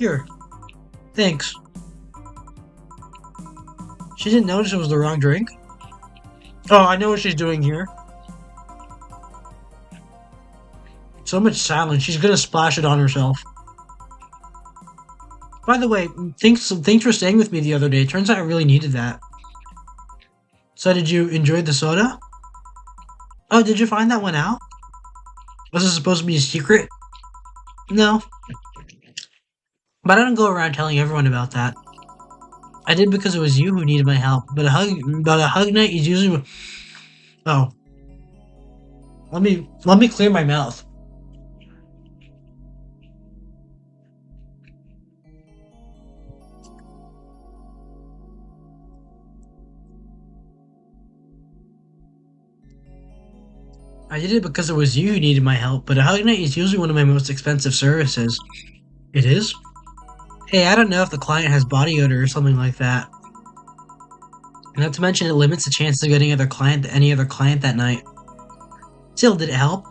Here. Thanks. She didn't notice it was the wrong drink? Oh, I know what she's doing here. So much silence. She's gonna splash it on herself. By the way, thanks for staying with me the other day. Turns out I really needed that. So did you enjoy the soda? Oh, did you find that one out? Was it supposed to be a secret? No. But I don't go around telling everyone about that. I did because it was you who needed my help. But a hug night is usually... Oh. Let me clear my mouth. I did it because it was you who needed my help, but a hug night is usually one of my most expensive services. It is? Hey, I don't know if the client has body odor or something like that. Not to mention it limits the chances of getting any other client that night. Still, did it help?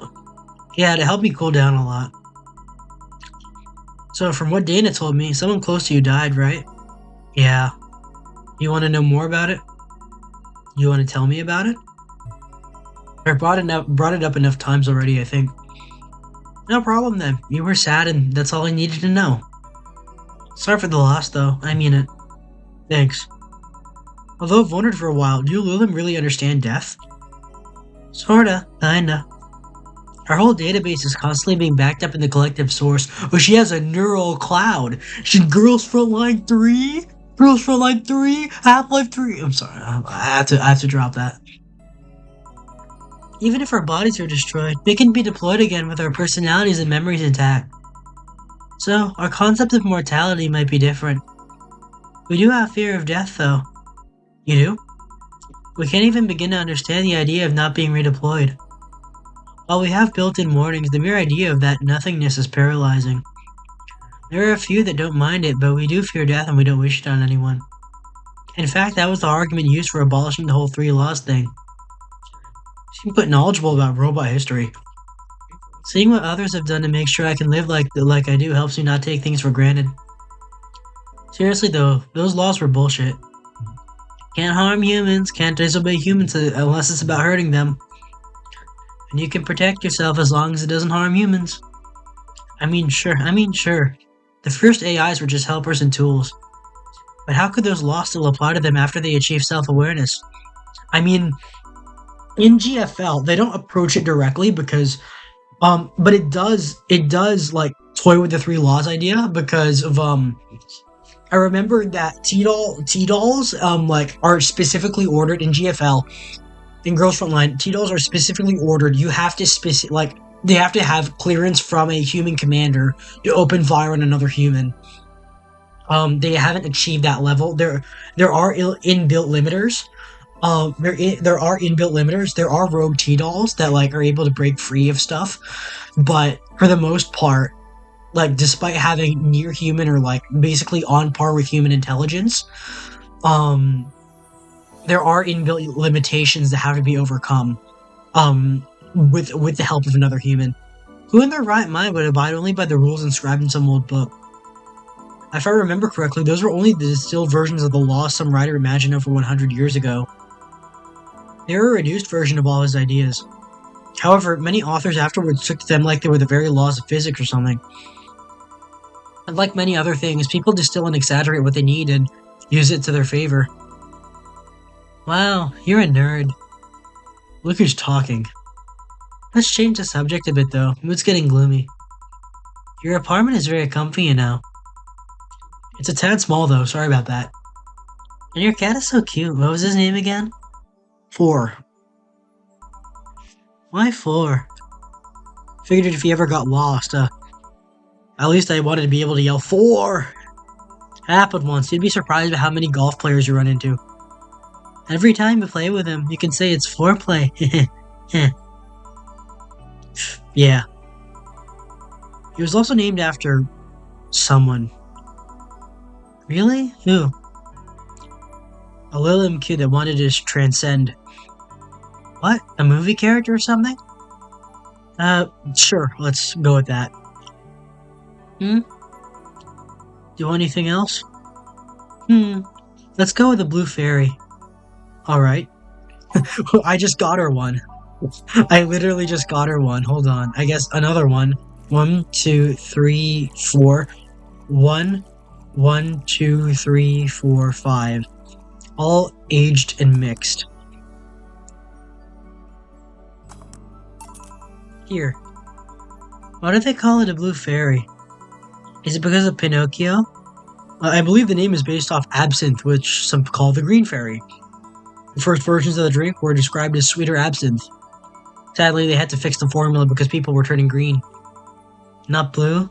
Yeah, it helped me cool down a lot. So, from what Dana told me, someone close to you died, right? Yeah. You want to know more about it? You want to tell me about it? I brought it up enough times already, I think. No problem then. You were sad and that's all I needed to know. Sorry for the loss though, I mean it. Thanks. Although I've wondered for a while, do Lulem really understand death? Sorta, kinda. Our whole database is constantly being backed up in the collective source, but she has a neural cloud. She Girls Frontline 3? Girls Frontline 3? Half-Life 3? I'm sorry, I have to drop that. Even if our bodies are destroyed, they can be deployed again with our personalities and memories intact. So, our concept of mortality might be different. We do have fear of death, though. You do? We can't even begin to understand the idea of not being redeployed. While we have built-in warnings, the mere idea of that nothingness is paralyzing. There are a few that don't mind it, but we do fear death and we don't wish it on anyone. In fact, that was the argument used for abolishing the whole 3 laws thing. Seem quite knowledgeable about robot history. Seeing what others have done to make sure I can live like I do helps me not take things for granted. Seriously though, those laws were bullshit. Can't harm humans, can't disobey humans unless it's about hurting them. And you can protect yourself as long as it doesn't harm humans. I mean, sure. The first AIs were just helpers and tools. But how could those laws still apply to them after they achieve self-awareness? I mean, in GFL, they don't approach it directly because, but it does like toy with the 3 laws idea because of, I remember that T-dolls, are specifically ordered in GFL. In Girls Frontline, T-dolls are specifically ordered. You have to they have to have clearance from a human commander to open fire on another human. They haven't achieved that level. There are inbuilt limiters. There are inbuilt limiters. There are rogue T-dolls that are able to break free of stuff, but for the most part, despite having near human or basically on par with human intelligence, there are inbuilt limitations that have to be overcome, with the help of another human. Who in their right mind would abide only by the rules inscribed in some old book? If I remember correctly, those were only the distilled versions of the law some writer imagined over 100 years ago. They were a reduced version of all his ideas. However, many authors afterwards took to them like they were the very laws of physics or something. And like many other things, people distill and exaggerate what they need and use it to their favor. Wow, you're a nerd. Look who's talking. Let's change the subject a bit though. Mood's getting gloomy. Your apartment is very comfy, you know. It's a tad small though, sorry about that. And your cat is so cute. What was his name again? 4. Why 4? Figured if he ever got lost, at least I wanted to be able to yell 4! Happened once. You'd be surprised at how many golf players you run into. Every time you play with him, you can say it's foreplay. Yeah. He was also named after someone. Really? Who? A Lilum kid that wanted to transcend. What? A movie character or something? Sure, let's go with that. Do you want anything else? Hmm. Let's go with the blue fairy. Alright. I just got her one. I literally just got her one. Hold on. I guess another one. One, two, three, four. One, one, two, three, four, five. All aged and mixed. Here. Why do they call it a blue fairy? Is it because of Pinocchio? I believe the name is based off absinthe, which some call the green fairy. The first versions of the drink were described as sweeter absinthe. Sadly, they had to fix the formula because people were turning green. Not blue?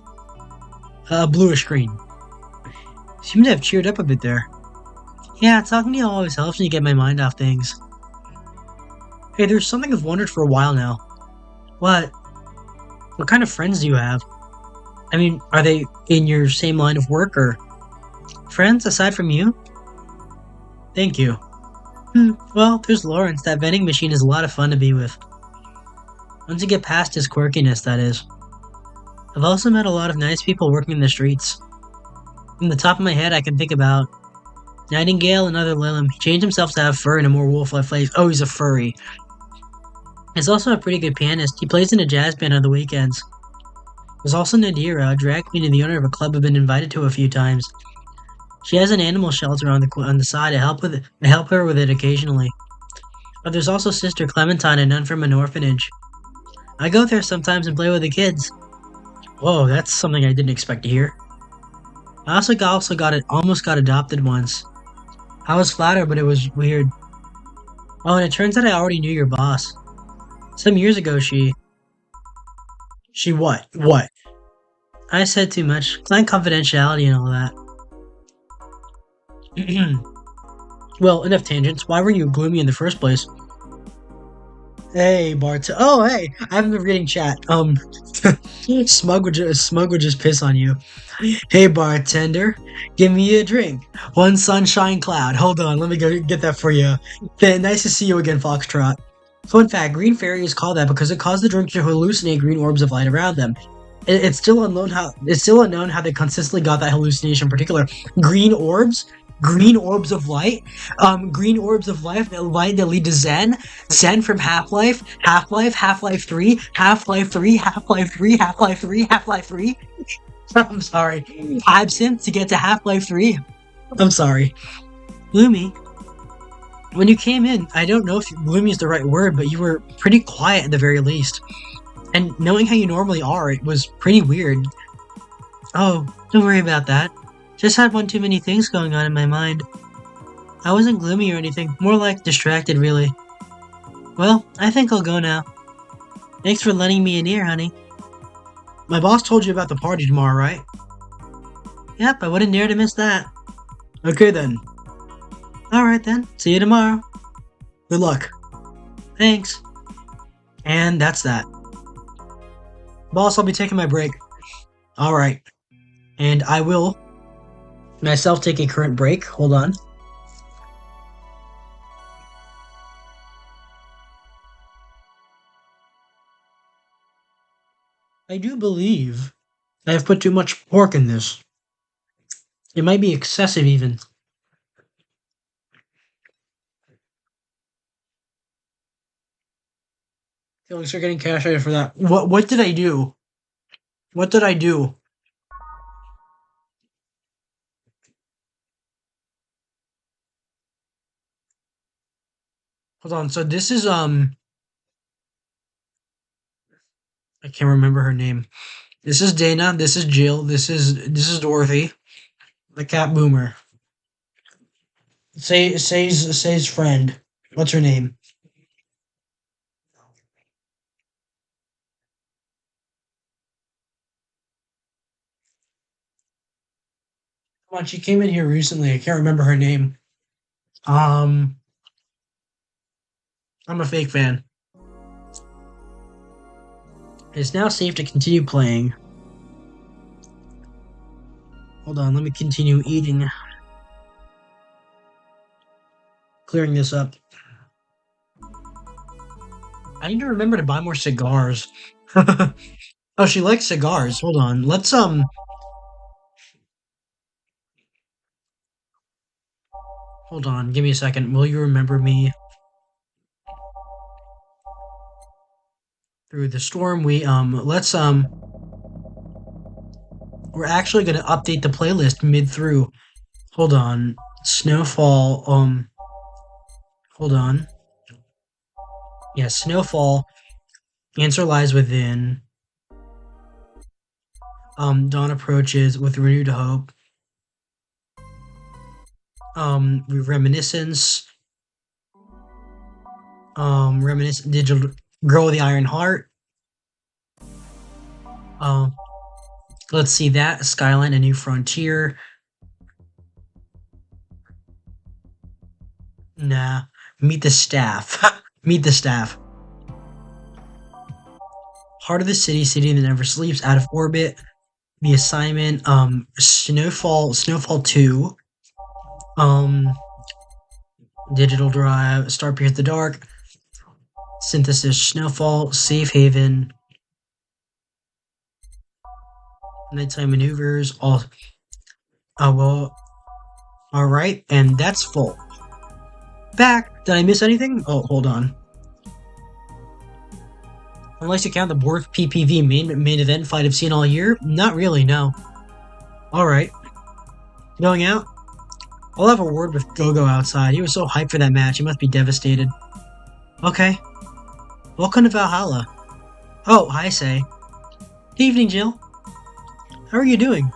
Bluish green. Seem to have cheered up a bit there. Yeah, talking to you always helps me get my mind off things. Hey, there's something I've wondered for a while now. What? What kind of friends do you have? I mean, are they in your same line of work, or friends aside from you? Thank you. Well, there's Lawrence. That vending machine is a lot of fun to be with. Once you get past his quirkiness, that is. I've also met a lot of nice people working in the streets. From the top of my head, I can think about Nightingale and other Lilum. He changed himself to have fur and a more wolf-like face. Oh, he's a furry. He's also a pretty good pianist. He plays in a jazz band on the weekends. There's also Nadira, a drag queen and the owner of a club I've been invited to a few times. She has an animal shelter on the side. I help her with it occasionally. But there's also Sister Clementine, a nun from an orphanage. I go there sometimes and play with the kids. Whoa, that's something I didn't expect to hear. I almost got adopted once. I was flattered, but it was weird. Oh, and it turns out I already knew your boss. Some years ago, she what? What? I said too much. Client confidentiality and all that. Well, enough tangents. Why were you gloomy in the first place? Hey, Bart. Oh, hey. I haven't been reading chat. Smug would just piss on you. Hey, bartender. Give me a drink. One sunshine cloud. Hold on. Let me go get that for you. Nice to see you again, Foxtrot. Fun fact, green fairy is called that because it caused the drink to hallucinate green orbs of light around them. It's still unknown how they consistently got that hallucination in particular. Green orbs of light, green orbs of light that lead to Zen, Zen from Half-Life, Half-Life 3, Half-Life 3, Half-Life 3, Half-Life 3, Half-Life 3. I'm sorry. Absinthe to get to Half-Life 3. I'm sorry. Gloomy. When you came in, I don't know if gloomy is the right word, but you were pretty quiet at the very least. And knowing how you normally are, it was pretty weird. Oh, don't worry about that. Just had one too many things going on in my mind. I wasn't gloomy or anything, more like distracted really. Well, I think I'll go now. Thanks for lending me an ear, honey. My boss told you about the party tomorrow, right? Yep, I wouldn't dare to miss that. Okay then. Alright then, see you tomorrow. Good luck. Thanks. And that's that. Boss, I'll be taking my break. Alright. And I will myself take a current break. Hold on. I do believe I have put too much pork in this. It might be excessive even. Thanks for getting cash out for that. What did I do? What did I do? Hold on, so this is I can't remember her name. This is Dana, this is Jill, this is Dorothy. The cat boomer. Say's friend. What's her name? Come on, she came in here recently. I can't remember her name. Um, I'm a fake fan. It's now safe to continue playing. Hold on, let me continue eating. Clearing this up. I need to remember to buy more cigars. Oh, she likes cigars. Hold on. Let's Hold on, give me a second. Will you remember me? Through the storm, we're actually gonna update the playlist mid through. Hold on. Snowfall, hold on. Yeah, Snowfall. Answer lies within. Dawn approaches with renewed hope. Reminiscence. Digital Girl with the Iron Heart. Um, let's see that. Skyline, A New Frontier. Nah. Meet the Staff. Meet the Staff. Heart of the City, City that Never Sleeps, Out of Orbit. The Assignment. Snowfall 2. Digital Drive. Starpierce the Dark. Synthesis, Snowfall, Safe Haven. Nighttime Maneuvers. Alright, and that's full. Back! Did I miss anything? Oh, hold on. Unless you count the worst PPV main event fight I've seen all year? Not really, no. Alright. Going out? I'll have a word with Gogo outside. He was so hyped for that match, he must be devastated. Okay. Welcome to Valhalla. Oh, hi, Say. Good evening, Jill. How are you doing?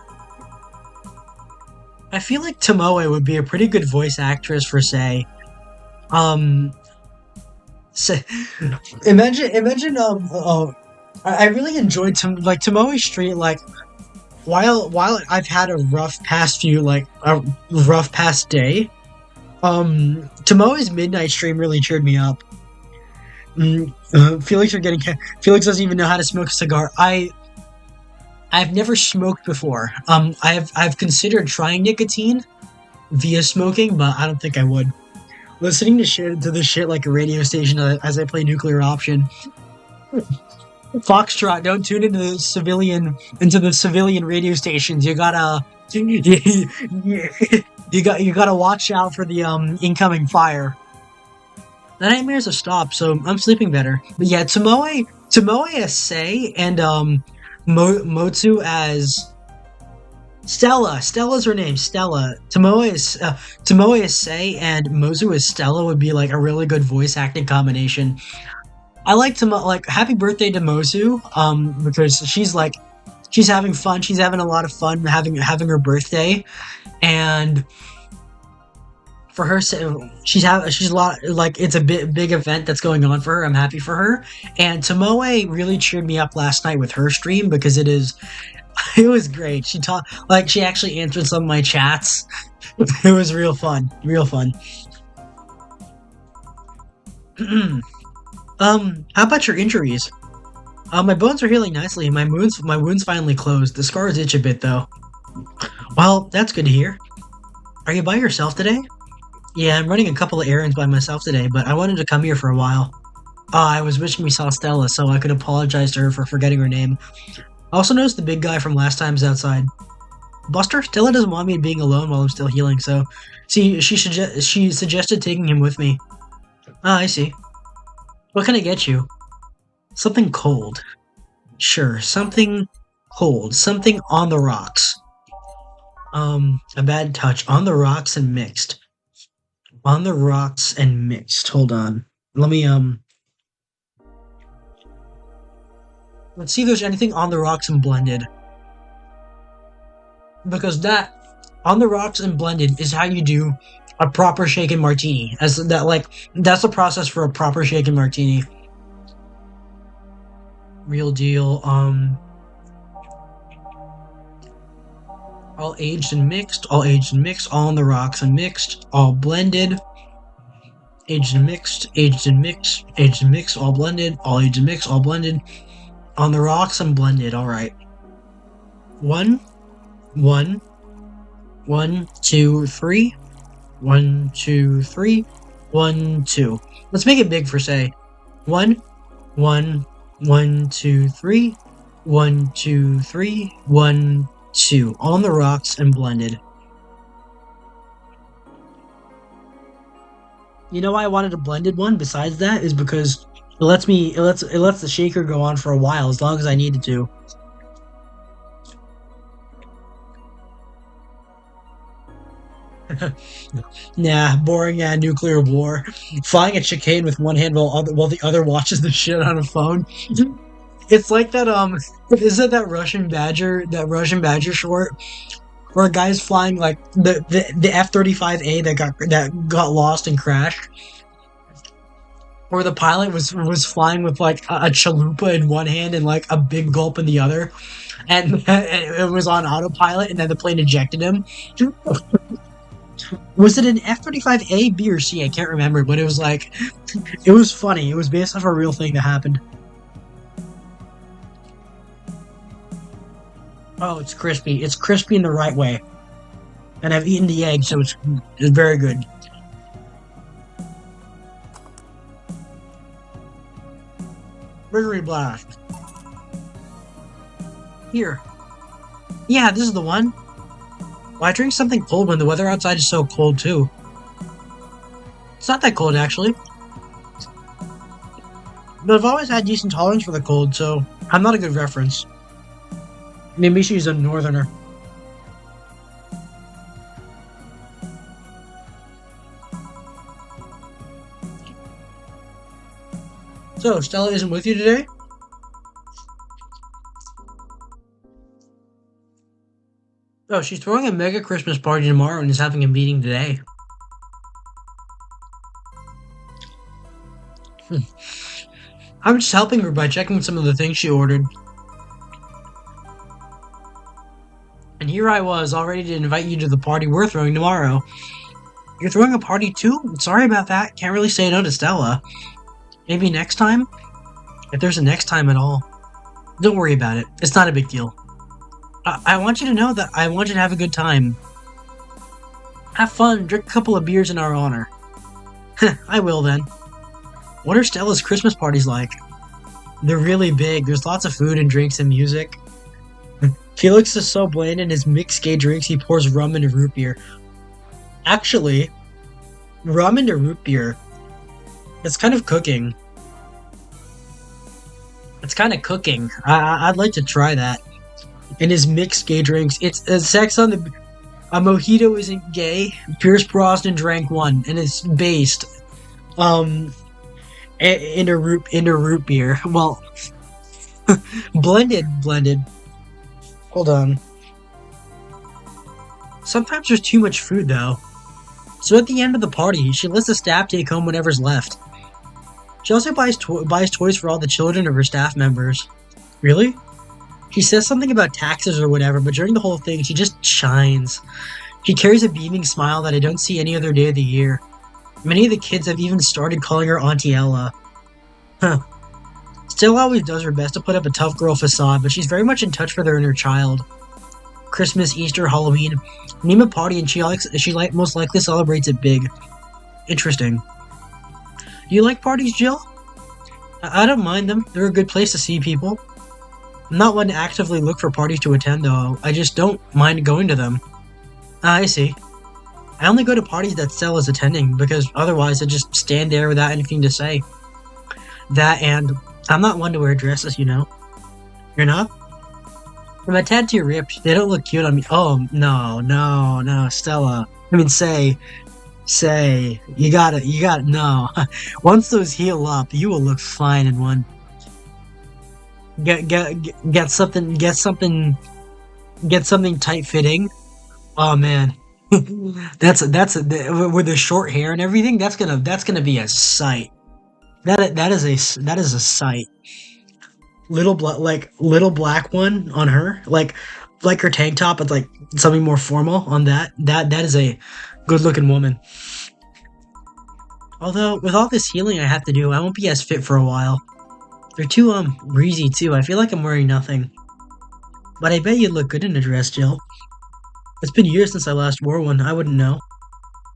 I feel like Tomoe would be a pretty good voice actress for Say. Say, imagine, I really enjoyed Tomoe Street, like, while I've had a rough past day, Tomoe's midnight stream really cheered me up. Felix doesn't even know how to smoke a cigar. I've never smoked before. I've considered trying nicotine via smoking, but I don't think I would. Listening to this shit like a radio station as I play Nuclear Option. Foxtrot, don't tune into the civilian radio stations. You gotta you gotta watch out for the incoming fire. The nightmares have stopped, so I'm sleeping better. But yeah, Tomoe as Sei and Motsu as Stella. Stella's her name. Stella. Tomoe is Sei and Mozu is Stella would be like a really good voice acting combination. I like happy birthday to Mozu, because she's having fun. She's having a lot of fun having her birthday, and for her, she's a lot, like, it's a big event that's going on for her. I'm happy for her. And Tomoe really cheered me up last night with her stream because it was great. She actually answered some of my chats. It was real fun. How about your injuries? My bones are healing nicely. My wounds finally closed. The scars itch a bit though. Well, that's good to hear. Are you by yourself today? Yeah, I'm running a couple of errands by myself today, but I wanted to come here for a while. I was wishing we saw Stella so I could apologize to her for forgetting her name. I also noticed the big guy from last time's outside. Buster, Stella doesn't want me being alone while I'm still healing, so she suggested taking him with me. Ah, I see. What can I get you? Something cold. Sure, something cold. Something on the rocks. A bad touch. On the rocks and mixed. On the rocks and mixed. Hold on. Let me, let's see if there's anything on the rocks and blended. Because that, on the rocks and blended, is how you do a proper shaken martini. That's the process for a proper shaken martini. Real deal, all aged and mixed, all on the rocks and mixed, all blended, aged and mixed, all blended, all aged and mixed, all blended, on the rocks and blended. All right. 1, 2, 3. 1, 2, 3. 1, 2. Let's make it big for Say. 1, 2, 3. 1, 2, 3. 1, 2. On the rocks and blended. You know why I wanted a blended one besides that is because it lets the shaker go on for a while as long as I needed to. Nah, boring. Yeah, nuclear war. Flying a chicane with one hand while the other watches the shit on a phone. It's like that. Is it that Russian Badger short where a guy's flying like the F-35A that got lost and crashed, where the pilot was flying with like a chalupa in one hand and like a big gulp in the other, and it was on autopilot, and then the plane ejected him. Was it an F-35A, B, or C? I can't remember, but it was like, it was funny. It was based off a real thing that happened. Oh, it's crispy. It's crispy in the right way. And I've eaten the egg, so it's very good. Biggery blast. Here. Yeah, this is the one. Why drink something cold when the weather outside is so cold, too? It's not that cold, actually. But I've always had decent tolerance for the cold, so I'm not a good reference. Maybe she's a northerner. So, Stella isn't with you today? Oh, she's throwing a mega Christmas party tomorrow and is having a meeting today. I'm just helping her by checking some of the things she ordered. And here I was, all ready to invite you to the party we're throwing tomorrow. You're throwing a party too? Sorry about that. Can't really say no to Stella. Maybe next time? If there's a next time at all. Don't worry about it. It's not a big deal. I want you to know that I want you to have a good time. Have fun, drink a couple of beers in our honor. I will then. What are Stella's Christmas parties like? They're really big. There's lots of food and drinks and music. Felix is so bland in his mixed gay drinks he pours rum into root beer. Actually, rum into root beer, it's kind of cooking. It's kind of cooking. I'd like to try that. In his mixed gay drinks, it's sex on the... A mojito isn't gay. Pierce Brosnan drank one, and it's based into root beer. Well, blended. Hold on. Sometimes there's too much food, though. So at the end of the party, she lets the staff take home whatever's left. She also buys toys for all the children of her staff members. Really? She says something about taxes or whatever, but during the whole thing, she just shines. She carries a beaming smile that I don't see any other day of the year. Many of the kids have even started calling her Auntie Ella. Huh. Still always does her best to put up a tough girl facade, but she's very much in touch with her inner child. Christmas, Easter, Halloween. Name a party and she most likely celebrates it big. Interesting. Do you like parties, Jill? I don't mind them. They're a good place to see people. I'm not one to actively look for parties to attend, though. I just don't mind going to them. I see. I only go to parties that Stella's attending, because otherwise I just stand there without anything to say. That, and I'm not one to wear dresses, you know. You're not? From my tattoo ripped, they don't look cute on me. Oh, no, Stella. I mean, say, you gotta, no. Once those heal up, you will look fine in one. Get something tight fitting. Oh man, that's with the short hair and everything. That's gonna be a sight. That is a sight. Little black one on her, like her tank top, but like something more formal on that. That is a good looking woman. Although with all this healing I have to do, I won't be as fit for a while. They're too breezy too. I feel like I'm wearing nothing. But I bet you'd look good in a dress, Jill. It's been years since I last wore one. I wouldn't know.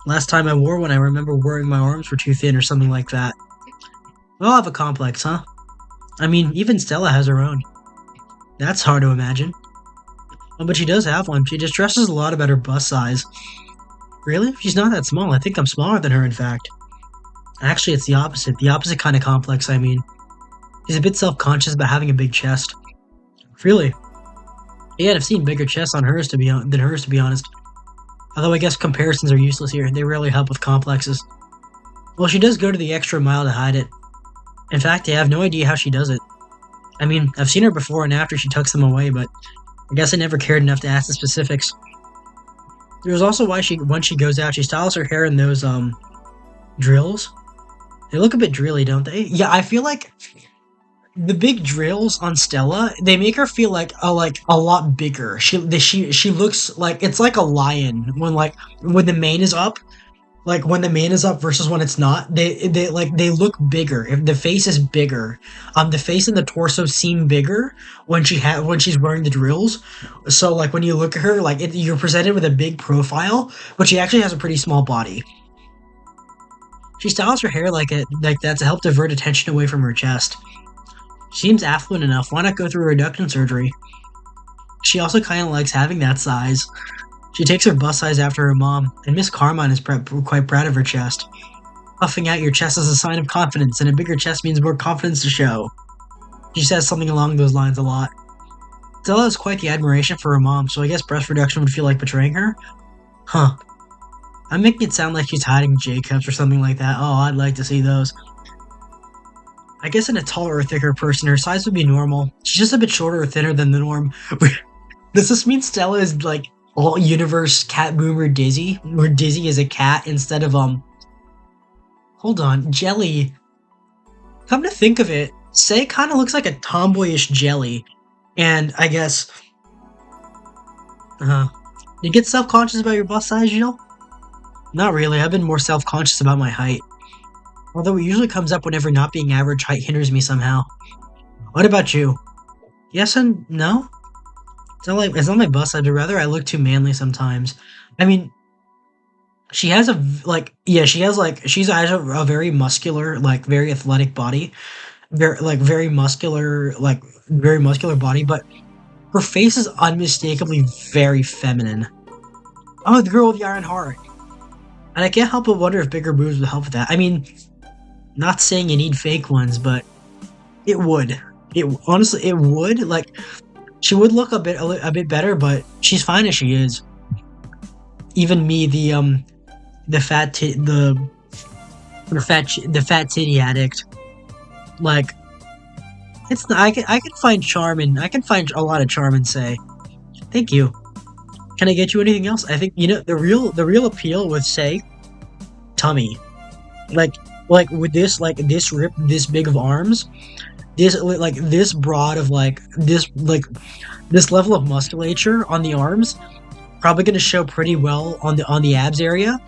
Last time I wore one, I remember worrying my arms were too thin or something like that. We all have a complex, huh? I mean, even Stella has her own. That's hard to imagine. Oh, but she does have one. She just stresses a lot about her bust size. Really? She's not that small. I think I'm smaller than her, in fact. Actually, it's the opposite. The opposite kind of complex, I mean. He's a bit self-conscious about having a big chest. Really? Yeah, I've seen bigger chests on hers than hers, to be honest. Although I guess comparisons are useless here. They rarely help with complexes. Well, she does go to the extra mile to hide it. In fact, I have no idea how she does it. I mean, I've seen her before and after she tucks them away, but I guess I never cared enough to ask the specifics. There's also why once she goes out, she styles her hair in those, drills. They look a bit drilly, don't they? Yeah, I feel like the big drills on Stella, they make her feel like a lot bigger. She looks like it's like a lion when the mane is up, like when the mane is up versus when it's not. They look bigger. If the face is bigger, the face and the torso seem bigger when she's wearing the drills. So like when you look at her, you're presented with a big profile, but she actually has a pretty small body. She styles her hair like that to help divert attention away from her chest. She seems affluent enough, why not go through reduction surgery? She also kinda likes having that size. She takes her bust size after her mom, and Miss Carmine is quite proud of her chest. Puffing out your chest is a sign of confidence, and a bigger chest means more confidence to show. She says something along those lines a lot. Stella has quite the admiration for her mom, so I guess breast reduction would feel like betraying her? Huh. I'm making it sound like she's hiding J-cups or something like that. Oh, I'd like to see those. I guess in a taller or thicker person, her size would be normal. She's just a bit shorter or thinner than the norm. Does this mean Stella is like all universe cat boomer Dizzy? Where Dizzy is a cat instead of hold on, Jelly. Come to think of it, Say kinda looks like a tomboyish Jelly. And I guess you get self-conscious about your bust size, Jill? Not really, I've been more self-conscious about my height. Although it usually comes up whenever not being average height hinders me somehow. What about you? Yes and no? It's not my bust size, but rather I look too manly sometimes. I mean, she has she's a very muscular, very athletic body. Very muscular, very muscular body, but her face is unmistakably very feminine. Oh, the girl with the iron heart. And I can't help but wonder if bigger boobs would help with that. I mean, not saying you need fake ones, but it would. Honestly, it would. Like, she would look a bit better, but she's fine as she is. Even me, the fat titty addict. Like, it's not, I can find charm in. I can find a lot of charm in Say. Thank you. Can I get you anything else? I think the real appeal with Say, tummy. Like with this rip this big of arms, this broad of this level of musculature on the arms, probably gonna show pretty well on the abs area.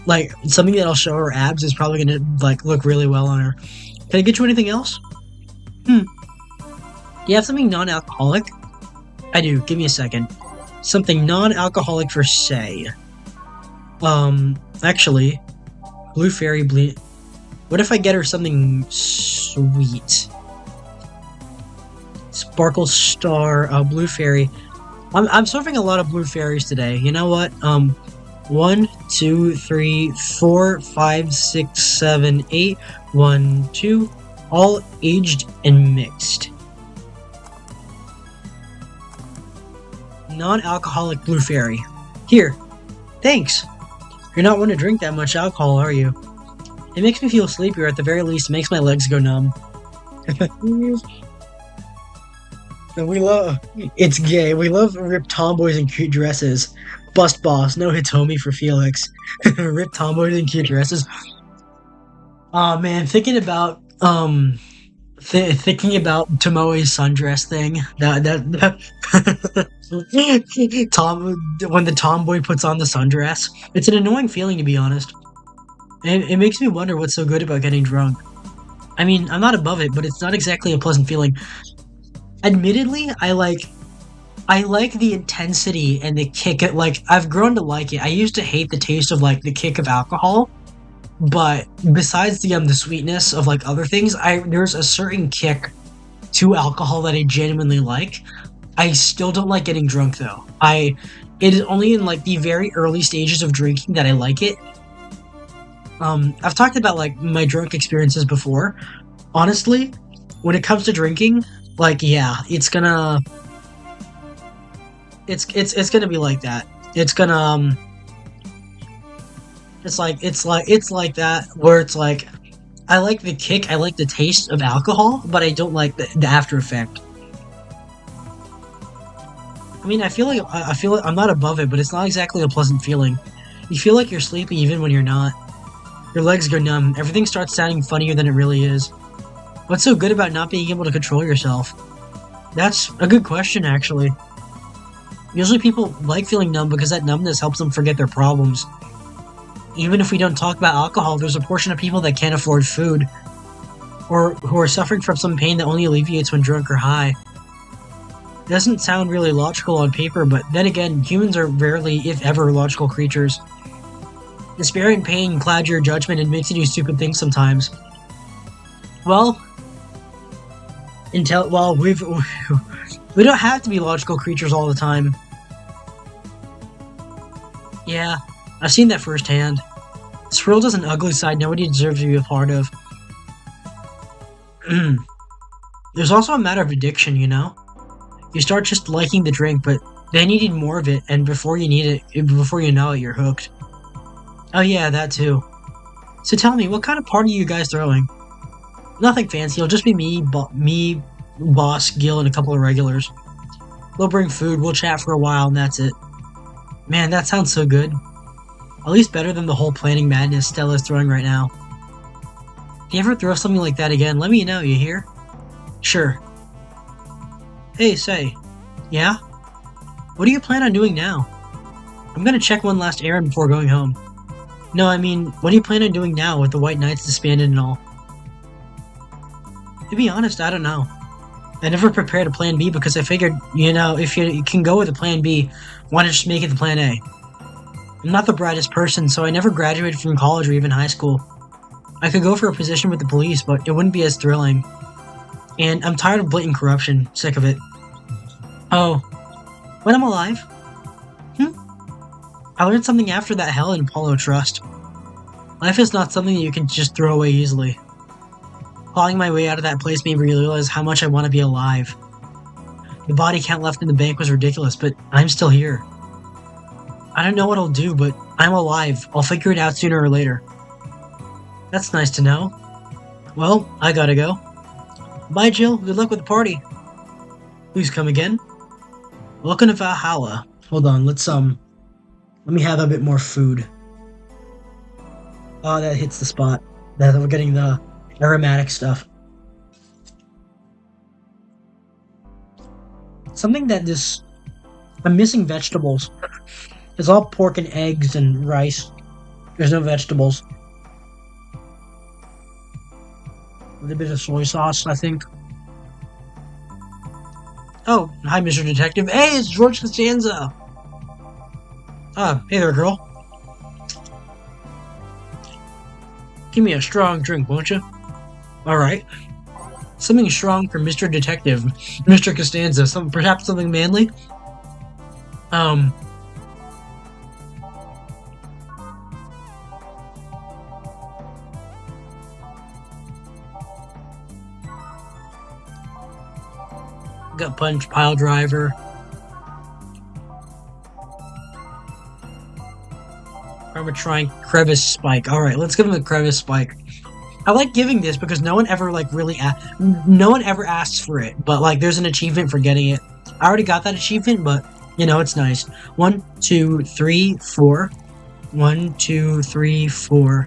Like something that'll show her abs is probably gonna look really well on her. Can I get you anything else? Do you have something non-alcoholic? I do. Give me a second. Something non-alcoholic for Say. Actually, Blue Fairy What if I get her something sweet? Sparkle Star, Blue Fairy. I'm surfing a lot of Blue Fairies today. You know what? 1, 2, 3, 4, 5, 6, 7, 8. 1, 2. All aged and mixed. Non-alcoholic Blue Fairy. Here. Thanks. You're not one to drink that much alcohol, are you? It makes me feel sleepy, or at the very least, it makes my legs go numb. It's gay. We love ripped tomboys in cute dresses. Bust boss, no Hitomi for Felix. Ripped tomboys in cute dresses. Oh man, thinking about Tomoe's sundress thing. When the tomboy puts on the sundress, it's an annoying feeling, to be honest. And it makes me wonder what's so good about getting drunk. I mean, I'm not above it, but it's not exactly a pleasant feeling. Admittedly, I like the intensity and the kick. I've grown to like it. I used to hate the taste of the kick of alcohol, but besides the sweetness of other things, there's a certain kick to alcohol that I genuinely like. I still don't like getting drunk though. It is only in the very early stages of drinking that I like it. I've talked about like my drunk experiences before. Honestly, when it comes to drinking, like yeah, it's gonna be like that. It's gonna it's like that where it's like I like the kick, I like the taste of alcohol, but I don't like the after effect. I mean, I feel like I'm not above it, but it's not exactly a pleasant feeling. You feel like you're sleepy even when you're not. Your legs go numb. Everything starts sounding funnier than it really is. What's so good about not being able to control yourself? That's a good question, actually. Usually people like feeling numb because that numbness helps them forget their problems. Even if we don't talk about alcohol, there's a portion of people that can't afford food, or who are suffering from some pain that only alleviates when drunk or high. It doesn't sound really logical on paper, but then again, humans are rarely, if ever, logical creatures. Despair and pain cloud your judgment and makes you do stupid things sometimes. Well, we've we don't have to be logical creatures all the time. Yeah, I've seen that firsthand. This world has an ugly side nobody deserves to be a part of. There's also a matter of addiction, you know? You start just liking the drink, but then you need more of it, and before you know it, you're hooked. Oh yeah, that too. So tell me, what kind of party are you guys throwing? Nothing fancy, it'll just be me, boss, Gil, and a couple of regulars. We'll bring food, we'll chat for a while, and that's it. Man, that sounds so good. At least better than the whole planning madness Stella's throwing right now. If you ever throw something like that again, let me know, you hear? Sure. Hey, say. Yeah? What do you plan on doing now? I'm gonna check one last errand before going home. No, I mean, what do you plan on doing now with the White Knights disbanded and all? To be honest, I don't know. I never prepared a plan B because I figured, you know, if you can go with a plan B, why not just make it the plan A? I'm not the brightest person, so I never graduated from college or even high school. I could go for a position with the police, but it wouldn't be as thrilling. And I'm tired of blatant corruption, sick of it. Oh, when I'm alive? I learned something after that hell in Apollo Trust. Life is not something that you can just throw away easily. Clawing my way out of that place made me realize how much I want to be alive. The body count left in the bank was ridiculous, but I'm still here. I don't know what I'll do, but I'm alive. I'll figure it out sooner or later. That's nice to know. Well, I gotta go. Bye, Jill. Good luck with the party. Please come again. Welcome to Valhalla. Hold on, let me have a bit more food. Oh, that hits the spot. That we're getting the aromatic stuff. Something that this... I'm missing vegetables. It's all pork and eggs and rice. There's no vegetables. With a bit of soy sauce, I think. Oh, hi, Mr. Detective. Hey, it's George Costanza! Ah, hey there, girl. Give me a strong drink, won't you? Alright. Something strong for Mr. Detective. Mr. Costanza. Perhaps something manly? Gut punch, pile driver. Trying crevice spike. Alright, let's give him a crevice spike. I like giving this because no one ever no one ever asks for it, but like there's an achievement for getting it. I already got that achievement, but you know, it's nice. 1, 2, 3, 4. 1, 2, 3, 4.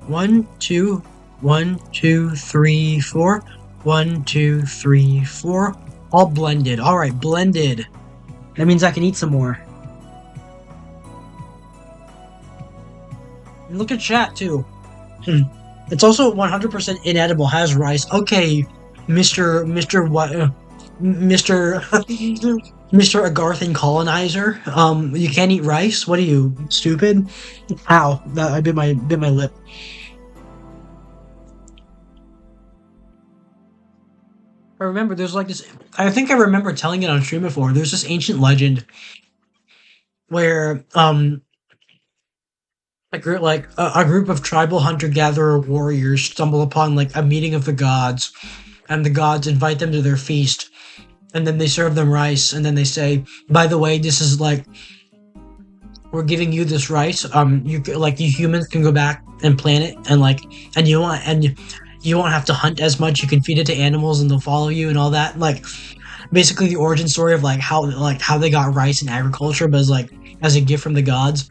1, 2, 1, 2, 3, 4. 1, 2, 3, 4. All blended. Alright, blended. That means I can eat some more. And look at chat too. It's also 100% inedible. Has rice. Okay, Mr. Agarthan colonizer. You can't eat rice. What are you, stupid? Ow! I bit my lip. I remember there's like this. I think I remember telling it on stream before. There's this ancient legend where a group of tribal hunter-gatherer warriors stumble upon like a meeting of the gods, and the gods invite them to their feast, and then they serve them rice, and then they say, by the way, this is like, we're giving you this rice. Like, you humans can go back and plant it, and like, and you won't have to hunt as much. You can feed it to animals, and they'll follow you and all that. Like, basically the origin story of how they got rice in agriculture, but as a gift from the gods.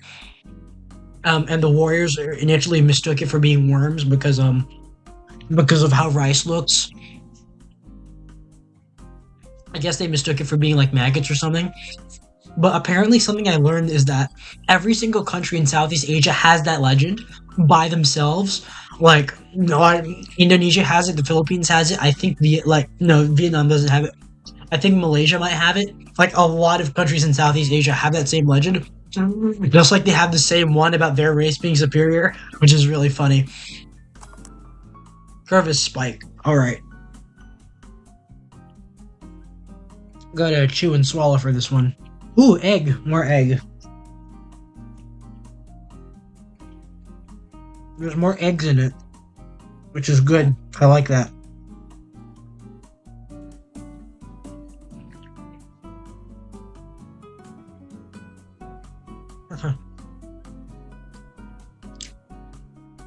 And the warriors initially mistook it for being worms because of how rice looks. I guess they mistook it for being like maggots or something. But apparently, something I learned is that every single country in Southeast Asia has that legend by themselves. Like, no, Indonesia has it, the Philippines has it. I think no, Vietnam doesn't have it. I think Malaysia might have it. Like, a lot of countries in Southeast Asia have that same legend. Just like they have the same one about their race being superior, which is really funny. Curve is spike. Alright. Gotta chew and swallow for this one. Ooh, egg. More egg. There's more eggs in it, which is good. I like that.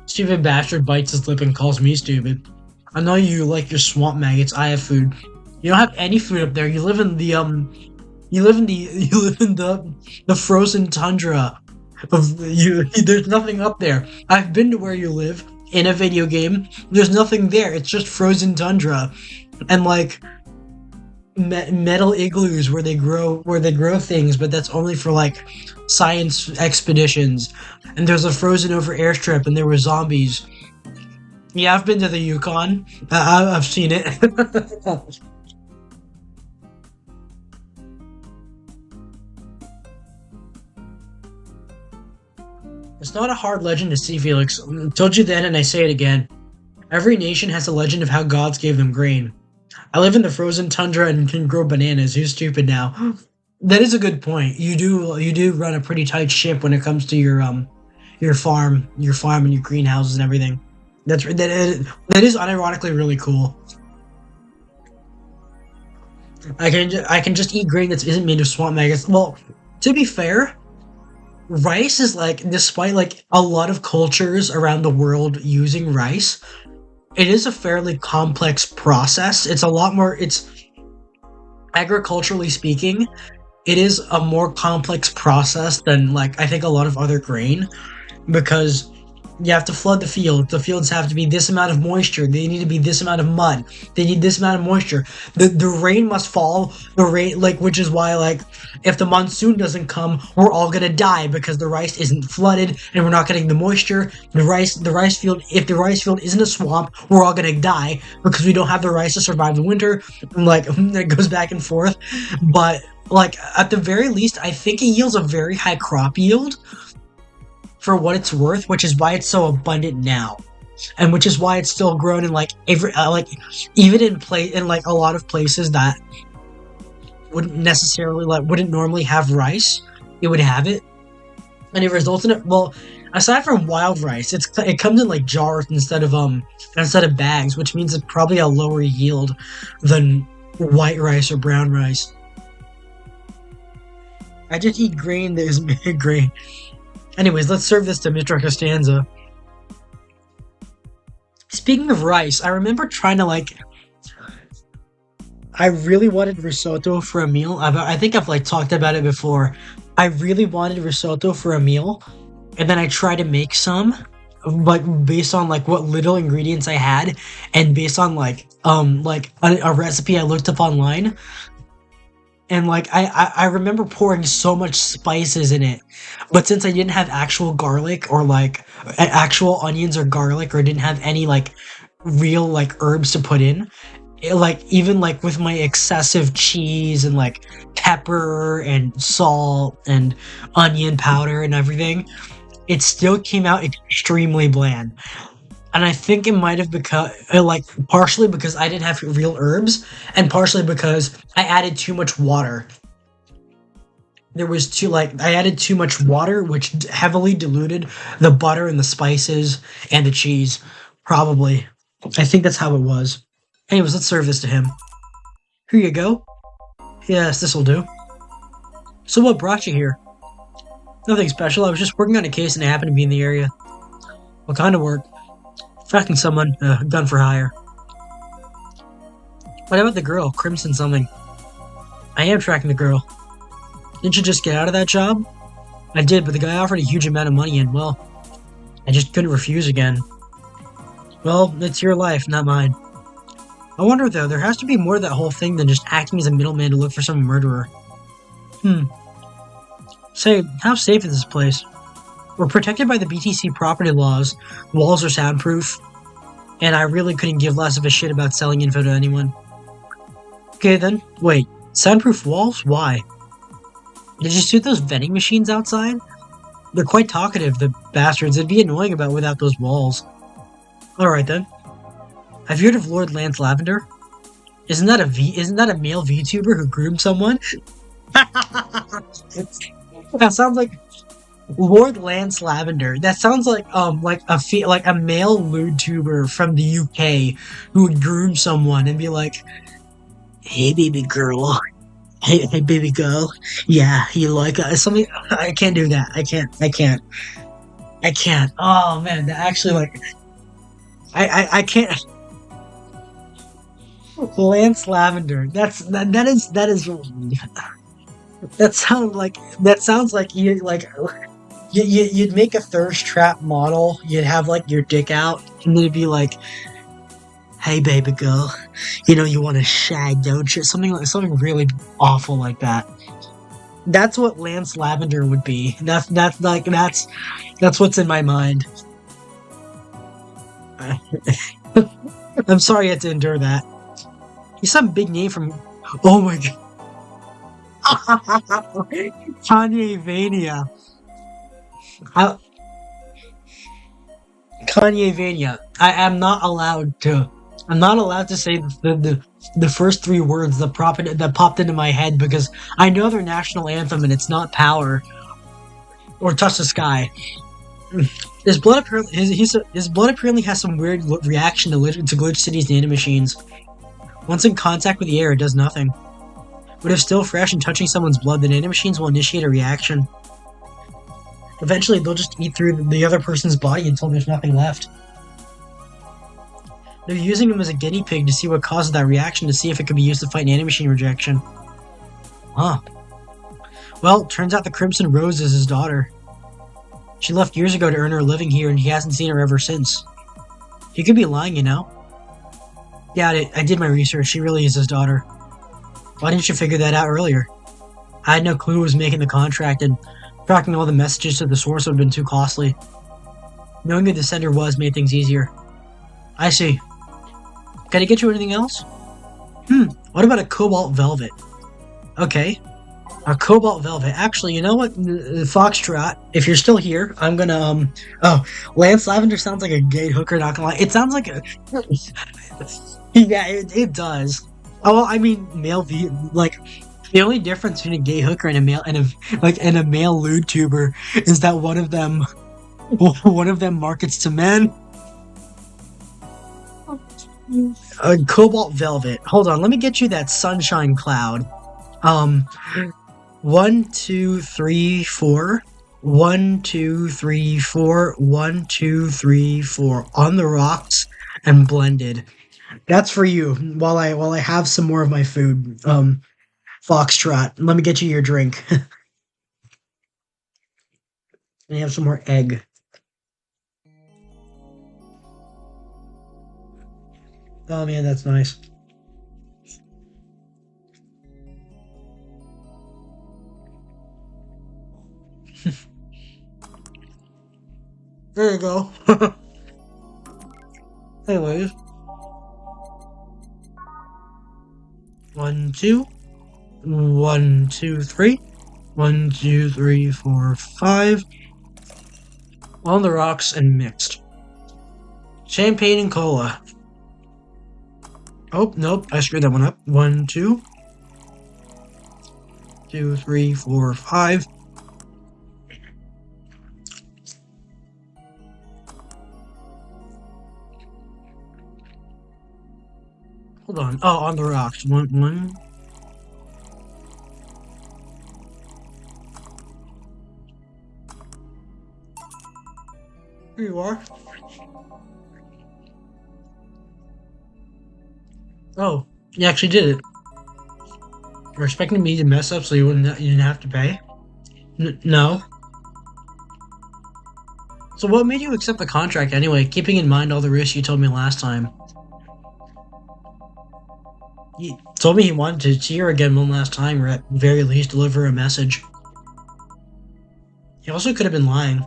Stupid bastard bites his lip and calls me stupid. I know you like your swamp maggots. I have food. You don't have any food up there. You live in the the frozen tundra of you. There's nothing up there. I've been to where you live in a video game. There's nothing there. It's just frozen tundra, and like metal igloos where they grow things, but that's only for like science expeditions. And there's a frozen over airstrip, and there were zombies. Yeah, I've been to the Yukon. I've seen it. It's not a hard legend to see, Felix. Told you then, and I say it again. Every nation has a legend of how gods gave them grain. I live in the frozen tundra and can grow bananas. Who's stupid now? That is a good point. You do run a pretty tight ship when it comes to your farm and your greenhouses and everything. That is unironically really cool. I can just eat grain that isn't made of swamp maggots. Well, to be fair, rice is like, despite like a lot of cultures around the world using rice, it is a fairly complex process. It's a lot more. It's agriculturally speaking, it is a more complex process than like I think a lot of other grain, because you have to flood the field. The fields have to be this amount of moisture. They need to be this amount of mud. They need this amount of moisture. The rain must fall. The rain, like, which is why, like, if the monsoon doesn't come, we're all gonna die because the rice isn't flooded and we're not getting the moisture. The rice field. If the rice field isn't a swamp, we're all gonna die because we don't have the rice to survive the winter. And, like, it goes back and forth. But like at the very least, I think it yields a very high crop yield for what it's worth, which is why it's so abundant now, and which is why it's still grown in like every even in like a lot of places that wouldn't normally have rice. It would have it, and it results in it. Well, aside from wild rice, it comes in like jars instead of bags, which means it's probably a lower yield than white rice or brown rice. I just eat grain that is grain. Anyways, let's serve this to Mr. Costanza. Speaking of rice, I remember trying to like. I really wanted risotto for a meal. I think I've like talked about it before. I really wanted risotto for a meal, and then I tried to make some, but based on like what little ingredients I had, and based on like a recipe I looked up online. And like I remember pouring so much spices in it, but since I didn't have actual garlic or like actual onions or garlic, or didn't have any like real like herbs to put in, it, like even like with my excessive cheese and like pepper and salt and onion powder and everything, it still came out extremely bland. And I think it might have become like partially because I didn't have real herbs, and partially because I added too much water. There was too like I added too much water, which heavily diluted the butter and the spices and the cheese. Probably. I think that's how it was. Anyways, let's serve this to him. Here you go. Yes, this'll do. So what brought you here? Nothing special. I was just working on a case and I happened to be in the area. What kind of work? Tracking someone, gun for hire. What about the girl? Crimson something. I am tracking the girl. Didn't you just get out of that job? I did, but the guy offered a huge amount of money and, well, I just couldn't refuse again. Well, it's your life, not mine. I wonder, though, there has to be more to that whole thing than just acting as a middleman to look for some murderer. Say, how safe is this place? We're protected by the BTC property laws, walls are soundproof, and I really couldn't give less of a shit about selling info to anyone. Okay then, wait, soundproof walls? Why? Did you see those vending machines outside? They're quite talkative, the bastards. It'd be annoying without those walls. Alright then. Have you heard of Lord Lance Lavender? Isn't that a male VTuber who groomed someone? That sounds like Lord Lance Lavender. That sounds like a male lewd tuber from the UK who would groom someone and be like, "Hey baby girl, hey baby girl, yeah, you like something?" I can't do that. I can't. Oh man, that actually like, I can't. Lance Lavender. That is. That sounds like you'd make a thirst trap model. You'd have like your dick out, and then it'd be like, "Hey, baby girl, you want to shag, don't you?" Something really awful like that. That's what Lance Lavender would be. That's what's in my mind. I'm sorry you had to endure that. He's some big name from. Oh my god. Kanye Vania. Kanye Vania. I'm not allowed to say the first three words that popped into my head because I know their national anthem and it's not Power or Touch the Sky. His blood apparently has some weird reaction to Glitch City's nanomachines. Once in contact with the air, it does nothing. But if still fresh and touching someone's blood, the nanomachines will initiate a reaction. Eventually, they'll just eat through the other person's body until there's nothing left. They're using him as a guinea pig to see what causes that reaction to see if it could be used to fight nanomachine rejection. Huh. Well, turns out the Crimson Rose is his daughter. She left years ago to earn her living here, and he hasn't seen her ever since. He could be lying, Yeah, I did my research. She really is his daughter. Why didn't you figure that out earlier? I had no clue who was making the contract, and tracking all the messages to the source would have been too costly. Knowing who the sender was made things easier. I see. Can I get you anything else? What about a cobalt velvet? Okay. A cobalt velvet. Actually, you know what? Foxtrot, if you're still here, I'm gonna, Lance Lavender sounds like a gay hooker, not gonna lie. It sounds like a... Yeah, it does. Oh, well, I mean, the only difference between a gay hooker and a male lewd tuber is that one of them markets to men. Cobalt velvet. Hold on, let me get you that sunshine cloud. 1, 2, 3, 4. 1, 2, 3, 4. 1, 2, 3, 4. On the rocks and blended. That's for you. While I have some more of my food. Foxtrot. Let me get you your drink. And have some more egg. Oh man, that's nice. There you go. Anyways. 1, 2. 1, 2, 3. 1, 2, 3, 4, 5. On the rocks and mixed. Champagne and cola. Oh, nope, I screwed that one up. 1, 2. 2, 3, 4, 5. Hold on. Oh, on the rocks. One. Here you are. Oh, you actually did it. You're expecting me to mess up so you didn't have to pay? No. So what made you accept the contract anyway, keeping in mind all the risks you told me last time? He told me he wanted to see her again one last time, or at very least deliver a message. He also could have been lying.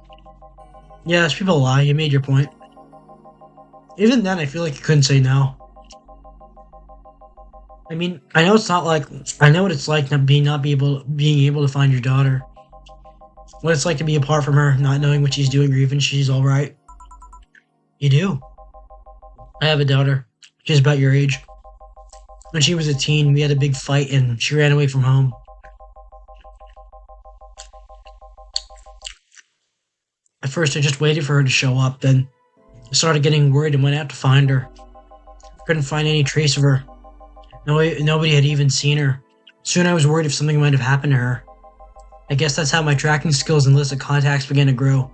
Yes, people lie, you made your point. Even then, I feel like you couldn't say no. I mean, I know it's not like I know what it's like being able to find your daughter. What it's like to be apart from her, not knowing what she's doing or even she's alright. You do. I have a daughter. She's about your age. When she was a teen, we had a big fight and she ran away from home. At first, I just waited for her to show up, then I started getting worried and went out to find her. Couldn't find any trace of her. Nobody had even seen her. Soon I was worried if something might have happened to her. I guess that's how my tracking skills and list of contacts began to grow.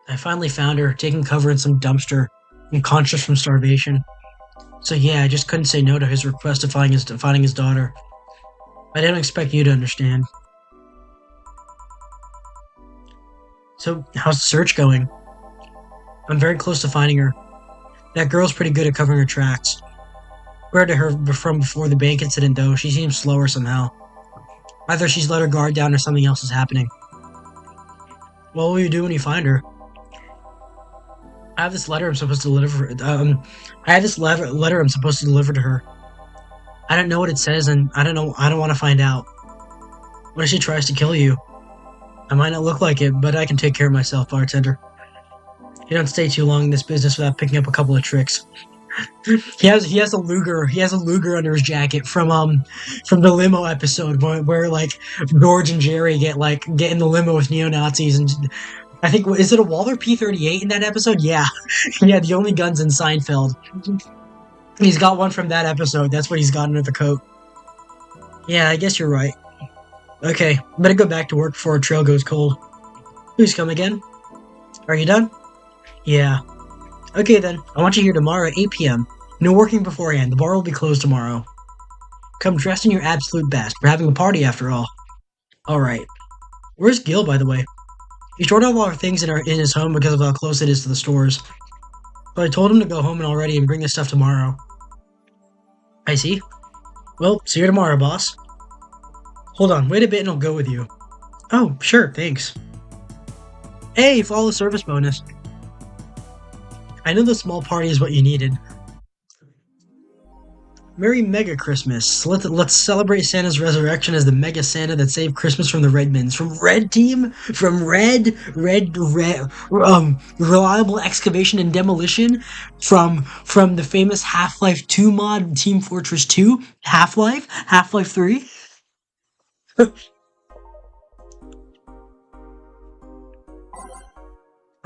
I finally found her, taking cover in some dumpster, unconscious from starvation. So yeah, I just couldn't say no to his request of finding his daughter. I didn't expect you to understand. So, how's the search going? I'm very close to finding her. That girl's pretty good at covering her tracks. Compared to her from before the bank incident, though, she seems slower somehow. Either she's let her guard down or something else is happening. What will you do when you find her? I have this letter I'm supposed to deliver. Letter I'm supposed to deliver to her. I don't know what it says, and I don't want to find out. What if she tries to kill you? I might not look like it, but I can take care of myself, bartender. You don't stay too long in this business without picking up a couple of tricks. He has a Luger under his jacket from the limo episode where like George and Jerry get in the limo with neo-Nazis, and I think, is it a Walther P-38 in that episode? Yeah. Yeah, the only guns in Seinfeld. He's got one from that episode. That's what he's got under the coat. Yeah, I guess you're right. Okay, better go back to work before our trail goes cold. Please come again. Are you done? Yeah. Okay then, I want you here tomorrow at 8 p.m. No working beforehand, the bar will be closed tomorrow. Come dressed in your absolute best, we're having a party after all. Alright. Where's Gil, by the way? He stored all our things in his home because of how close it is to the stores. But I told him to go home already and bring this stuff tomorrow. I see. Well, see you tomorrow, boss. Hold on, wait a bit and I'll go with you. Oh, sure, thanks. Hey, follow the service bonus. I know the small party is what you needed. Merry Mega Christmas. Let's celebrate Santa's resurrection as the Mega Santa that saved Christmas from the Redmans. From Red Team? From Red, Reliable Excavation and Demolition? From the famous Half-Life 2 mod, Team Fortress 2? Half-Life? Half-Life 3?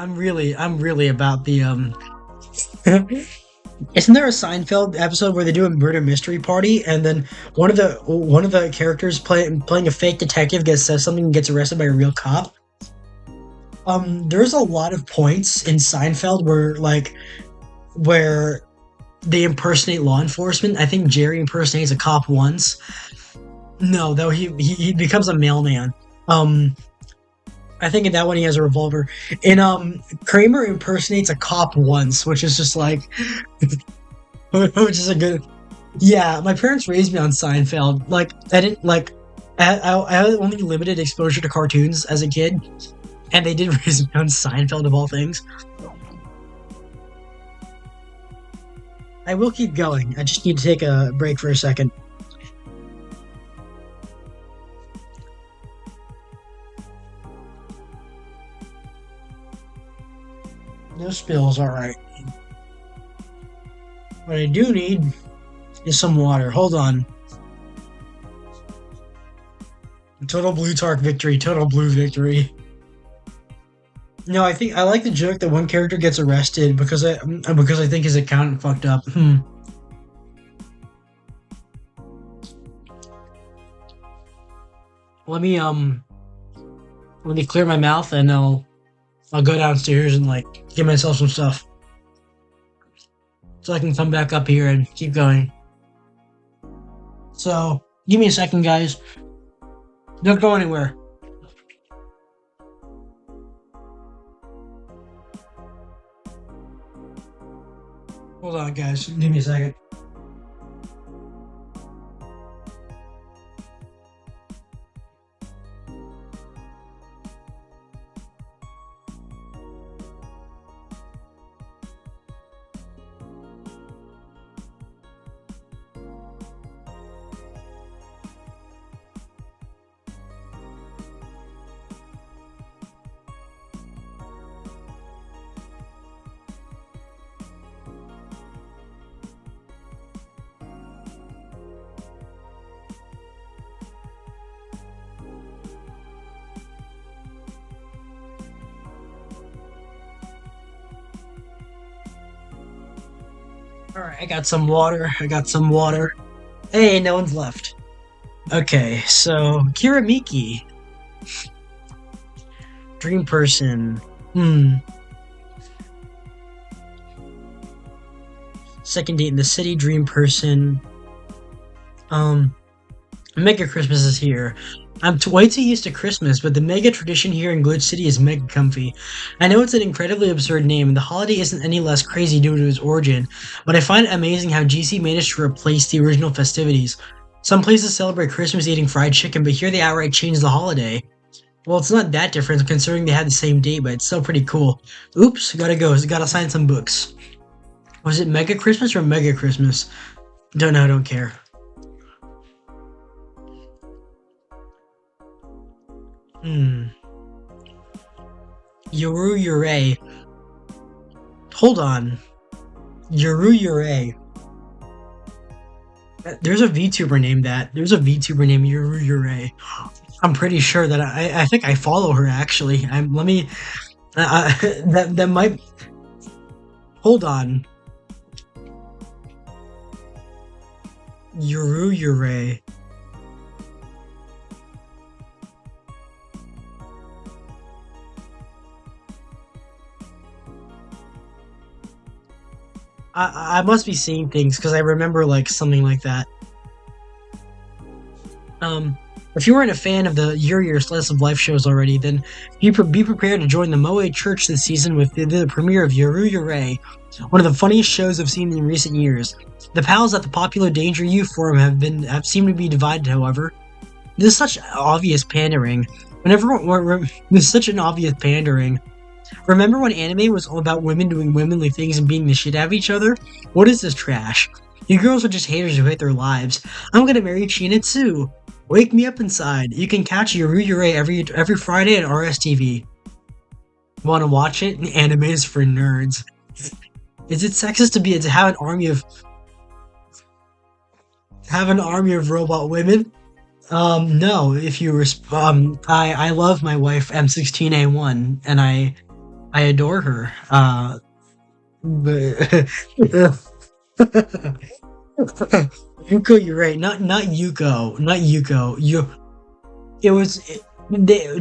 I'm really about the Isn't there a Seinfeld episode where they do a murder mystery party, and then one of the characters playing a fake detective says something and gets arrested by a real cop? There's a lot of points in Seinfeld where they impersonate law enforcement. I think Jerry impersonates a cop once. No, though he becomes a mailman. I think in that one he has a revolver. And Kramer impersonates a cop once, which is just like, which is a good. Yeah, my parents raised me on Seinfeld. Like I didn't like. I had only limited exposure to cartoons as a kid, and they did raise me on Seinfeld of all things. I will keep going. I just need to take a break for a second. No spills, alright. What I do need is some water. Hold on. Total blue tark victory. Total blue victory. No, I think I like the joke that one character gets arrested because I think his account fucked up. Let me let me clear my mouth and I'll go downstairs and like get myself some stuff so I can come back up here and keep going. So give me a second, guys. Don't go anywhere. Hold on, guys. Give me a second. Alright, I got some water. Hey, no one's left. Okay, so Kiramiki. Dream person. Second date in the city, dream person. Mega Christmas is here. I'm way too used to Christmas, but the mega tradition here in Glitch City is mega comfy. I know it's an incredibly absurd name, and the holiday isn't any less crazy due to its origin, but I find it amazing how GC managed to replace the original festivities. Some places celebrate Christmas eating fried chicken, but here they outright changed the holiday. Well, it's not that different considering they had the same date, but it's still pretty cool. Oops, gotta go. Gotta sign some books. Was it Mega Christmas or Mega Christmas? Don't know, don't care. Yoru Yurei. Hold on. Yoru Yurei. There's a VTuber named that. There's a VTuber named Yoru Yurei. I'm pretty sure that I think I follow her actually. Let me that might hold on. Yoru Yurei. I must be seeing things because I remember like something like that. If you weren't a fan of the Yuri or Slice of Life shows already, then be prepared to join the Moe Church this season with the premiere of Yoru Yurei, one of the funniest shows I've seen in recent years. The pals at the popular Danger U forum have seemed to be divided, however. This is such obvious pandering. This is such an obvious pandering. Remember when anime was all about women doing womanly things and beating the shit out of each other? What is this trash? You girls are just haters who hate their lives. I'm gonna marry China too. Wake me up inside. You can catch Yoru Yurei every Friday at RSTV. Wanna watch it? Anime is for nerds. Is it sexist to have an army of robot women? No. If you I love my wife M16A1 and I adore her. But Yuko, you're right. Not Yuko. Not Yuko.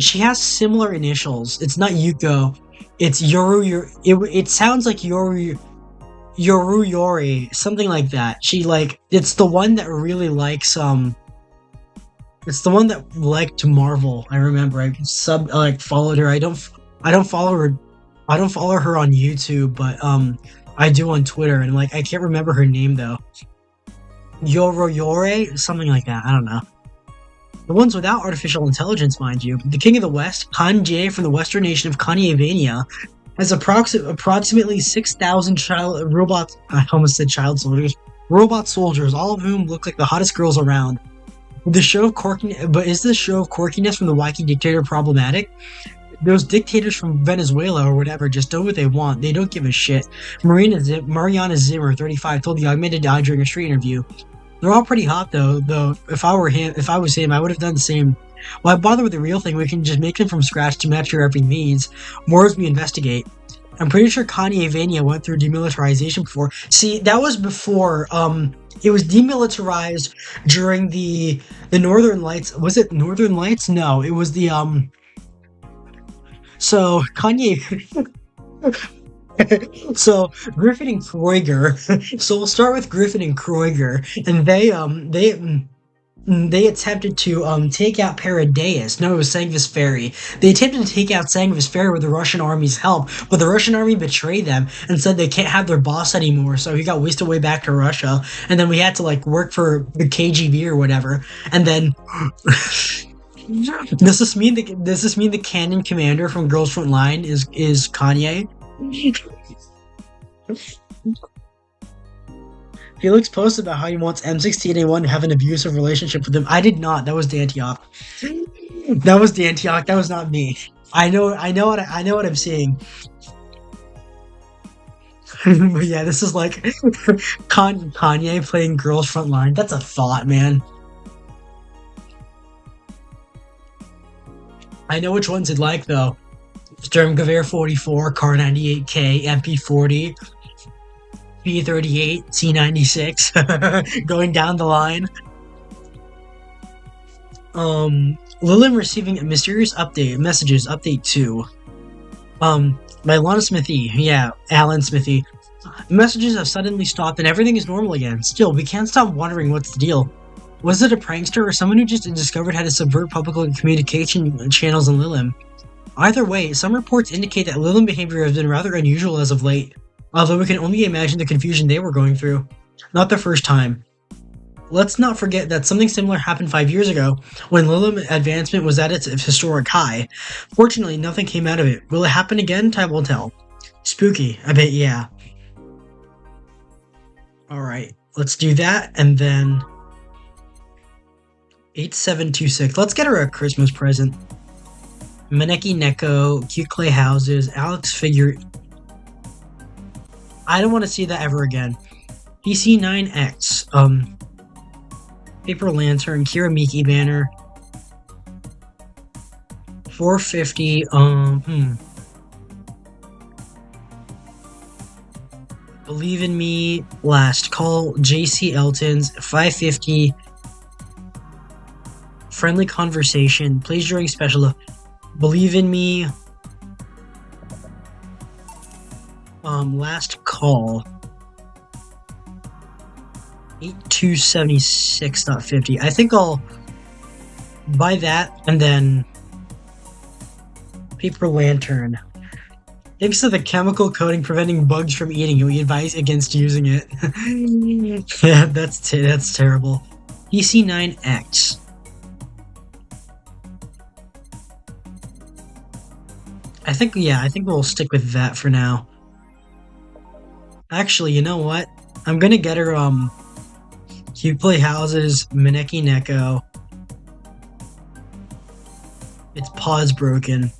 She has similar initials. It's not Yuko. It's Yoru. It sounds like Yoru Yori, something like that. It's the one that really likes It's the one that liked Marvel. I remember. I followed her. I don't follow her. I don't follow her on YouTube, but I do on Twitter, and I can't remember her name though. Yore, something like that. I don't know. The ones without artificial intelligence, mind you. The King of the West, Kanye from the Western nation of Kanyevania, has approximately 6,000 robot soldiers, all of whom look like the hottest girls around. Is this show of quirkiness from the wacky dictator problematic? Those dictators from Venezuela or whatever just do what they want. They don't give a shit. Mariana Zimmer, 35, told the Augmented Eye during a street interview. They're all pretty hot though. If I was him, I would have done the same. Why bother with the real thing? We can just make them from scratch to match your every needs. More as we investigate. I'm pretty sure Kanye Vania went through demilitarization before. See, that was before. It was demilitarized during the Northern Lights. Was it Northern Lights? No, it was the So Kanye. So Griffin and Kroeger. So we'll start with Griffin and Kroeger, and they attempted to take out Paradeus. No, it was Sangvis Ferry. They attempted to take out Sangvis Ferry with the Russian army's help, but the Russian army betrayed them and said they can't have their boss anymore. So he got whisked away back to Russia, and then we had to like work for the KGB or whatever. And then does this mean the canon commander from Girls Front Line is Kanye? Felix posted about how he wants M16A1 to have an abusive relationship with him. I did not. That was Dantioch. That was Dantioch. That was not me. I know what I'm seeing. But yeah, this is like Kanye playing Girls Front Line. That's a thought, man. I know which ones he'd like though. Sturmgewehr 44, Kar 98K, MP40, B38, C96, going down the line. Lillian receiving a mysterious messages, update 2. By Lana Smithy, yeah, Alan Smithy. Messages have suddenly stopped and everything is normal again. Still, we can't stop wondering what's the deal. Was it a prankster or someone who just discovered how to subvert public communication channels in Lillian? Either way, some reports indicate that Lillian behavior has been rather unusual as of late, although we can only imagine the confusion they were going through. Not the first time. Let's not forget that something similar happened 5 years ago, when Lillian advancement was at its historic high. Fortunately, nothing came out of it. Will it happen again? Time will tell. Spooky, I bet, yeah. Alright, let's do that, and then 8726. Let's get her a Christmas present. Maneki Neko, cute clay houses, Alex figure. I don't want to see that ever again. PC9X, Paper Lantern, Kira Miki banner. 450, Believe in Me, Last Call, JC Elton's, 550. Friendly Conversation, plays during special. Believe in Me. Last Call. 8276.50. I think I'll buy that and then Paper Lantern. Thanks to the chemical coating preventing bugs from eating it, we advise against using it. Yeah, that's terrible. PC9X. I think we'll stick with that for now. Actually, you know what? I'm gonna get her, Cute Play Houses, Maneki Neko. Its paw's broken.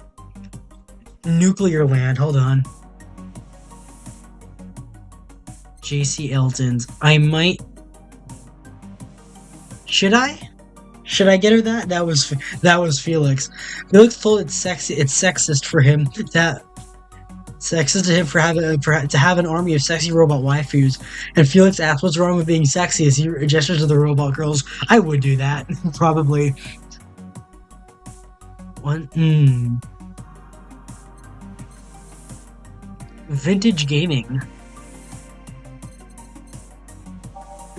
Nuclear Land, hold on. JC Elton's. I might... Should I? Should I get her that? That was Felix. Felix told it's sexist for him to have an army of sexy robot waifus. And Felix asked, "What's wrong with being sexy?" as he gestures to the robot girls. I would do that, probably. Vintage gaming.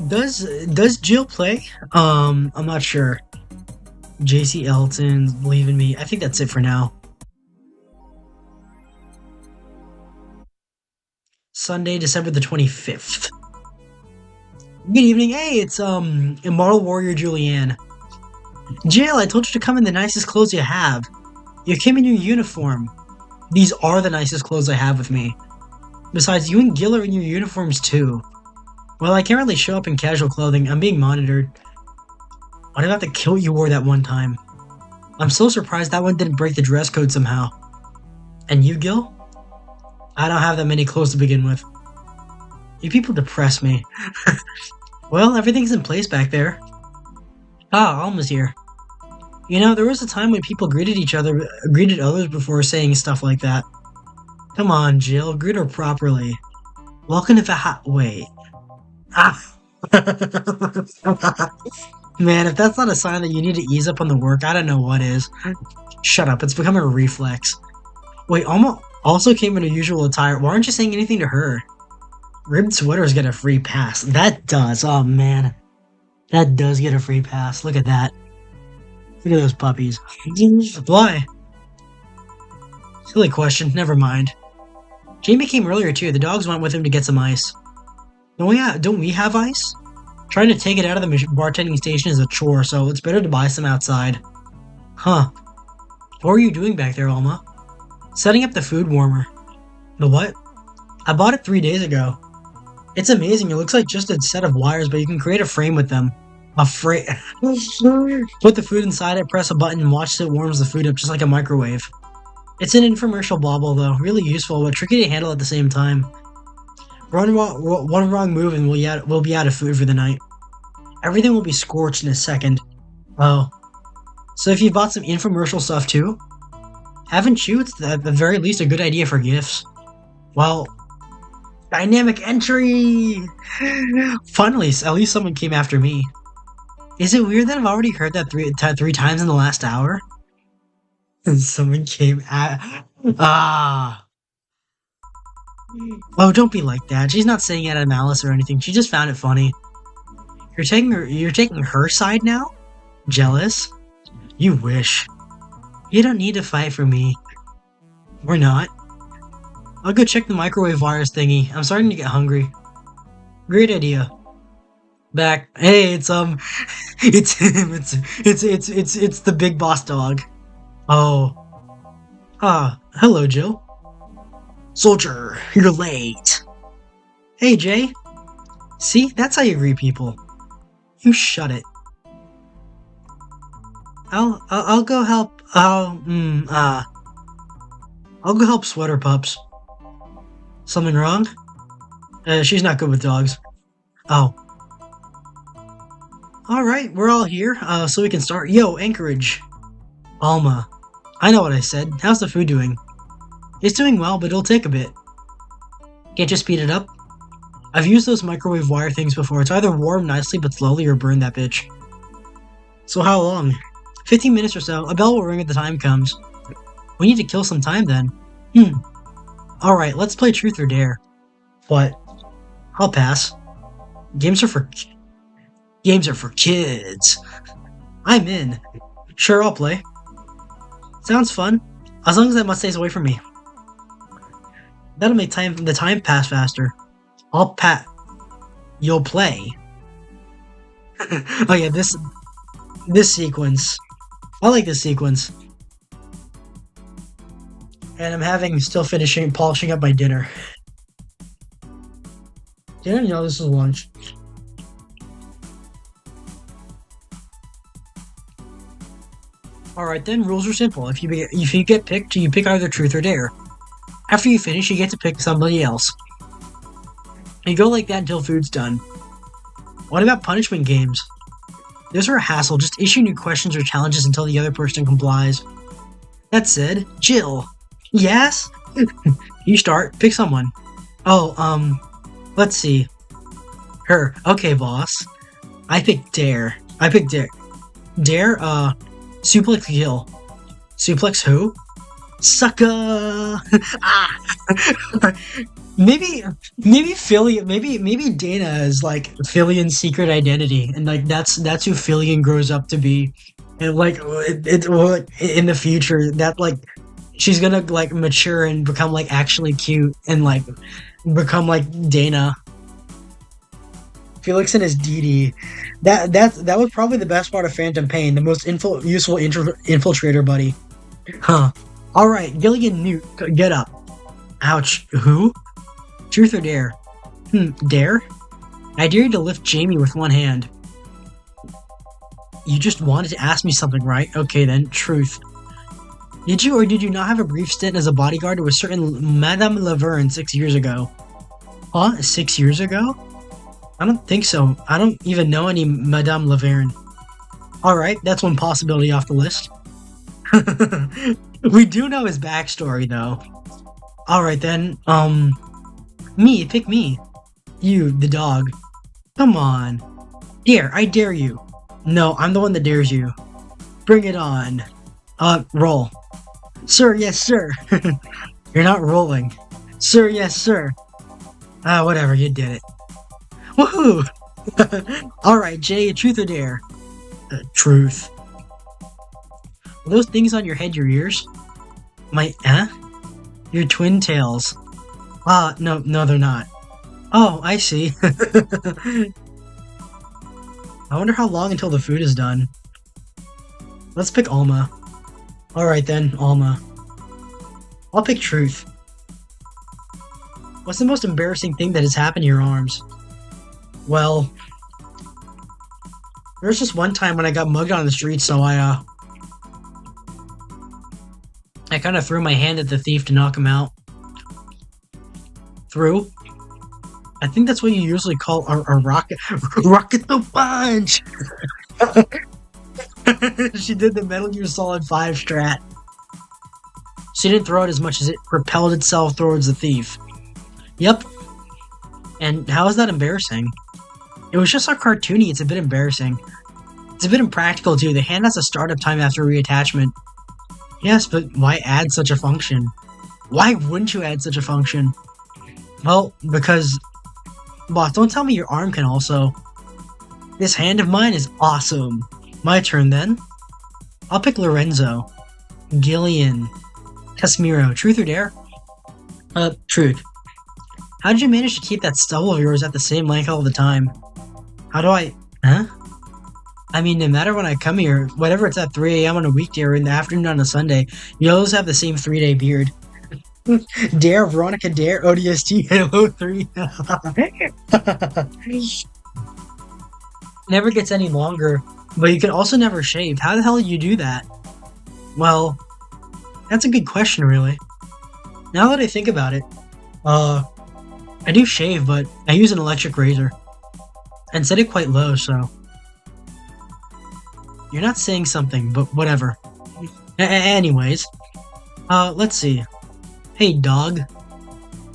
Does Jill play? I'm not sure. JC Elton, Believe in Me. I think that's it for now. Sunday, December the 25th. Good evening. Hey, it's Immortal Warrior Julianne. Jill, I told you to come in the nicest clothes you have. You came in your uniform. These are the nicest clothes I have with me. Besides, you and Gil are in your uniforms too. Well, I can't really show up in casual clothing. I'm being monitored. What about the kilt you wore that one time? I'm so surprised that one didn't break the dress code somehow. And you, Gil? I don't have that many clothes to begin with. You people depress me. Well, everything's in place back there. Ah, Alma's here. You know, there was a time when people greeted others before saying stuff like that. Come on, Jill, greet her properly. Welcome to the wait. Ah. Man, if that's not a sign that you need to ease up on the work, I don't know what is. Shut up, it's becoming a reflex. Wait, Alma also came in her usual attire. Why aren't you saying anything to her? Ribbed sweaters get a free pass. That does. Oh, man. That does get a free pass. Look at that. Look at those puppies. Why? Silly question. Never mind. Jamie came earlier, too. The dogs went with him to get some ice. Don't we have ice? Trying to take it out of the bartending station is a chore, so it's better to buy some outside. Huh. What are you doing back there, Alma? Setting up the food warmer. The what? I bought it 3 days ago. It's amazing. It looks like just a set of wires, but you can create a frame with them. A frame. Put the food inside it, press a button, and watch it warms the food up just like a microwave. It's an infomercial bauble, though. Really useful, but tricky to handle at the same time. One wrong move and we'll be out of food for the night. Everything will be scorched in a second. Oh. So if you bought some infomercial stuff too? Haven't you? It's at the very least a good idea for gifts. Well, dynamic entry! Finally, at least someone came after me. Is it weird that I've already heard that three times in the last hour? And someone came at... Ah! Oh, don't be like that. She's not saying it out of malice or anything. She just found it funny. You're taking her side now? Jealous? You wish. You don't need to fight for me. We're not. I'll go check the microwave wires thingy. I'm starting to get hungry. Great idea. Back. Hey, it's him. It's the big boss dog. Oh. Ah, hello, Jill. Soldier, you're late. Hey, Jay. See, that's how you greet people. You shut it. I'll go help. I'll go help Sweater Pups. Something wrong? She's not good with dogs. Oh. Alright, we're all here, so we can start. Yo, Anchorage. Alma. I know what I said. How's the food doing? It's doing well, but it'll take a bit. Can't you speed it up? I've used those microwave wire things before. It's either warm nicely but slowly or burn that bitch. So how long? 15 minutes or so. A bell will ring at the time comes. We need to kill some time then. Alright, let's play Truth or Dare. What? I'll pass. Games are for kids. I'm in. Sure, I'll play. Sounds fun. As long as that mutt stays away from me. That'll make the time pass faster. I'll pat. You'll play. Oh yeah, this sequence. I like this sequence. And I'm still polishing up my dinner. Didn't know this was lunch. Alright then, rules are simple. If you get picked, you pick either Truth or Dare. After you finish, you get to pick somebody else. You go like that until food's done. What about punishment games? Those are a hassle. Just issue new questions or challenges until the other person complies. That said, Jill. Yes? You start. Pick someone. Oh, let's see. Her. Okay, boss. I picked Dare. Dare, suplex kill. Suplex who? Sucker! Ah! maybe Dana is like Filion's secret identity, and like that's who Filion grows up to be, and like in the future that like she's gonna like mature and become like actually cute and like become like Dana. Felix and his DD. That was probably the best part of Phantom Pain, the most useful infiltrator buddy. Huh. Alright, Gilligan Newt, get up. Ouch. Who? Truth or Dare? Dare? I dare you to lift Jamie with one hand. You just wanted to ask me something, right? Okay then, truth. Did you or did you not have a brief stint as a bodyguard to a certain Madame Laverne 6 years ago? Huh? 6 years ago? I don't think so. I don't even know any Madame Laverne. Alright, that's one possibility off the list. We do know his backstory, though. Alright then, me, pick me. You, the dog. Come on. Dare, I dare you. No, I'm the one that dares you. Bring it on. Roll. Sir, yes, sir. You're not rolling. Sir, yes, sir. Whatever, you did it. Woohoo! Alright, Jay, truth or dare? Truth. Are those things on your head your ears? Your twin tails. No, they're not. Oh, I see. I wonder how long until the food is done. Let's pick Alma. Alright then, Alma. I'll pick truth. What's the most embarrassing thing that has happened to your arms? Well, there was just one time when I got mugged on the street, so I kind of threw my hand at the thief to knock him out. Threw? I think that's what you usually call a rocket. Rocket the punch! She did the Metal Gear Solid 5 strat. She didn't throw it as much as it propelled itself towards the thief. Yep. And how is that embarrassing? It was just so cartoony, it's a bit embarrassing. It's a bit impractical too. The hand has a startup time after reattachment. Yes, but why add such a function? Why wouldn't you add such a function? Well, because... Boss, don't tell me your arm can also. This hand of mine is awesome. My turn then. I'll pick Lorenzo. Gillian. Casimiro. Truth or dare? Truth. How did you manage to keep that stubble of yours at the same length all the time? How do I... Huh? I mean, no matter when I come here, whatever it's at 3 a.m. on a weekday or in the afternoon on a Sunday, you always have the same 3-day beard. Dare, Veronica Dare, ODST, Halo 3. Never gets any longer, but you can also never shave. How the hell do you do that? Well, that's a good question, really. Now that I think about it, I do shave, but I use an electric razor. And set it quite low, so... You're not saying something, but whatever. Anyways, let's see. Hey, dog.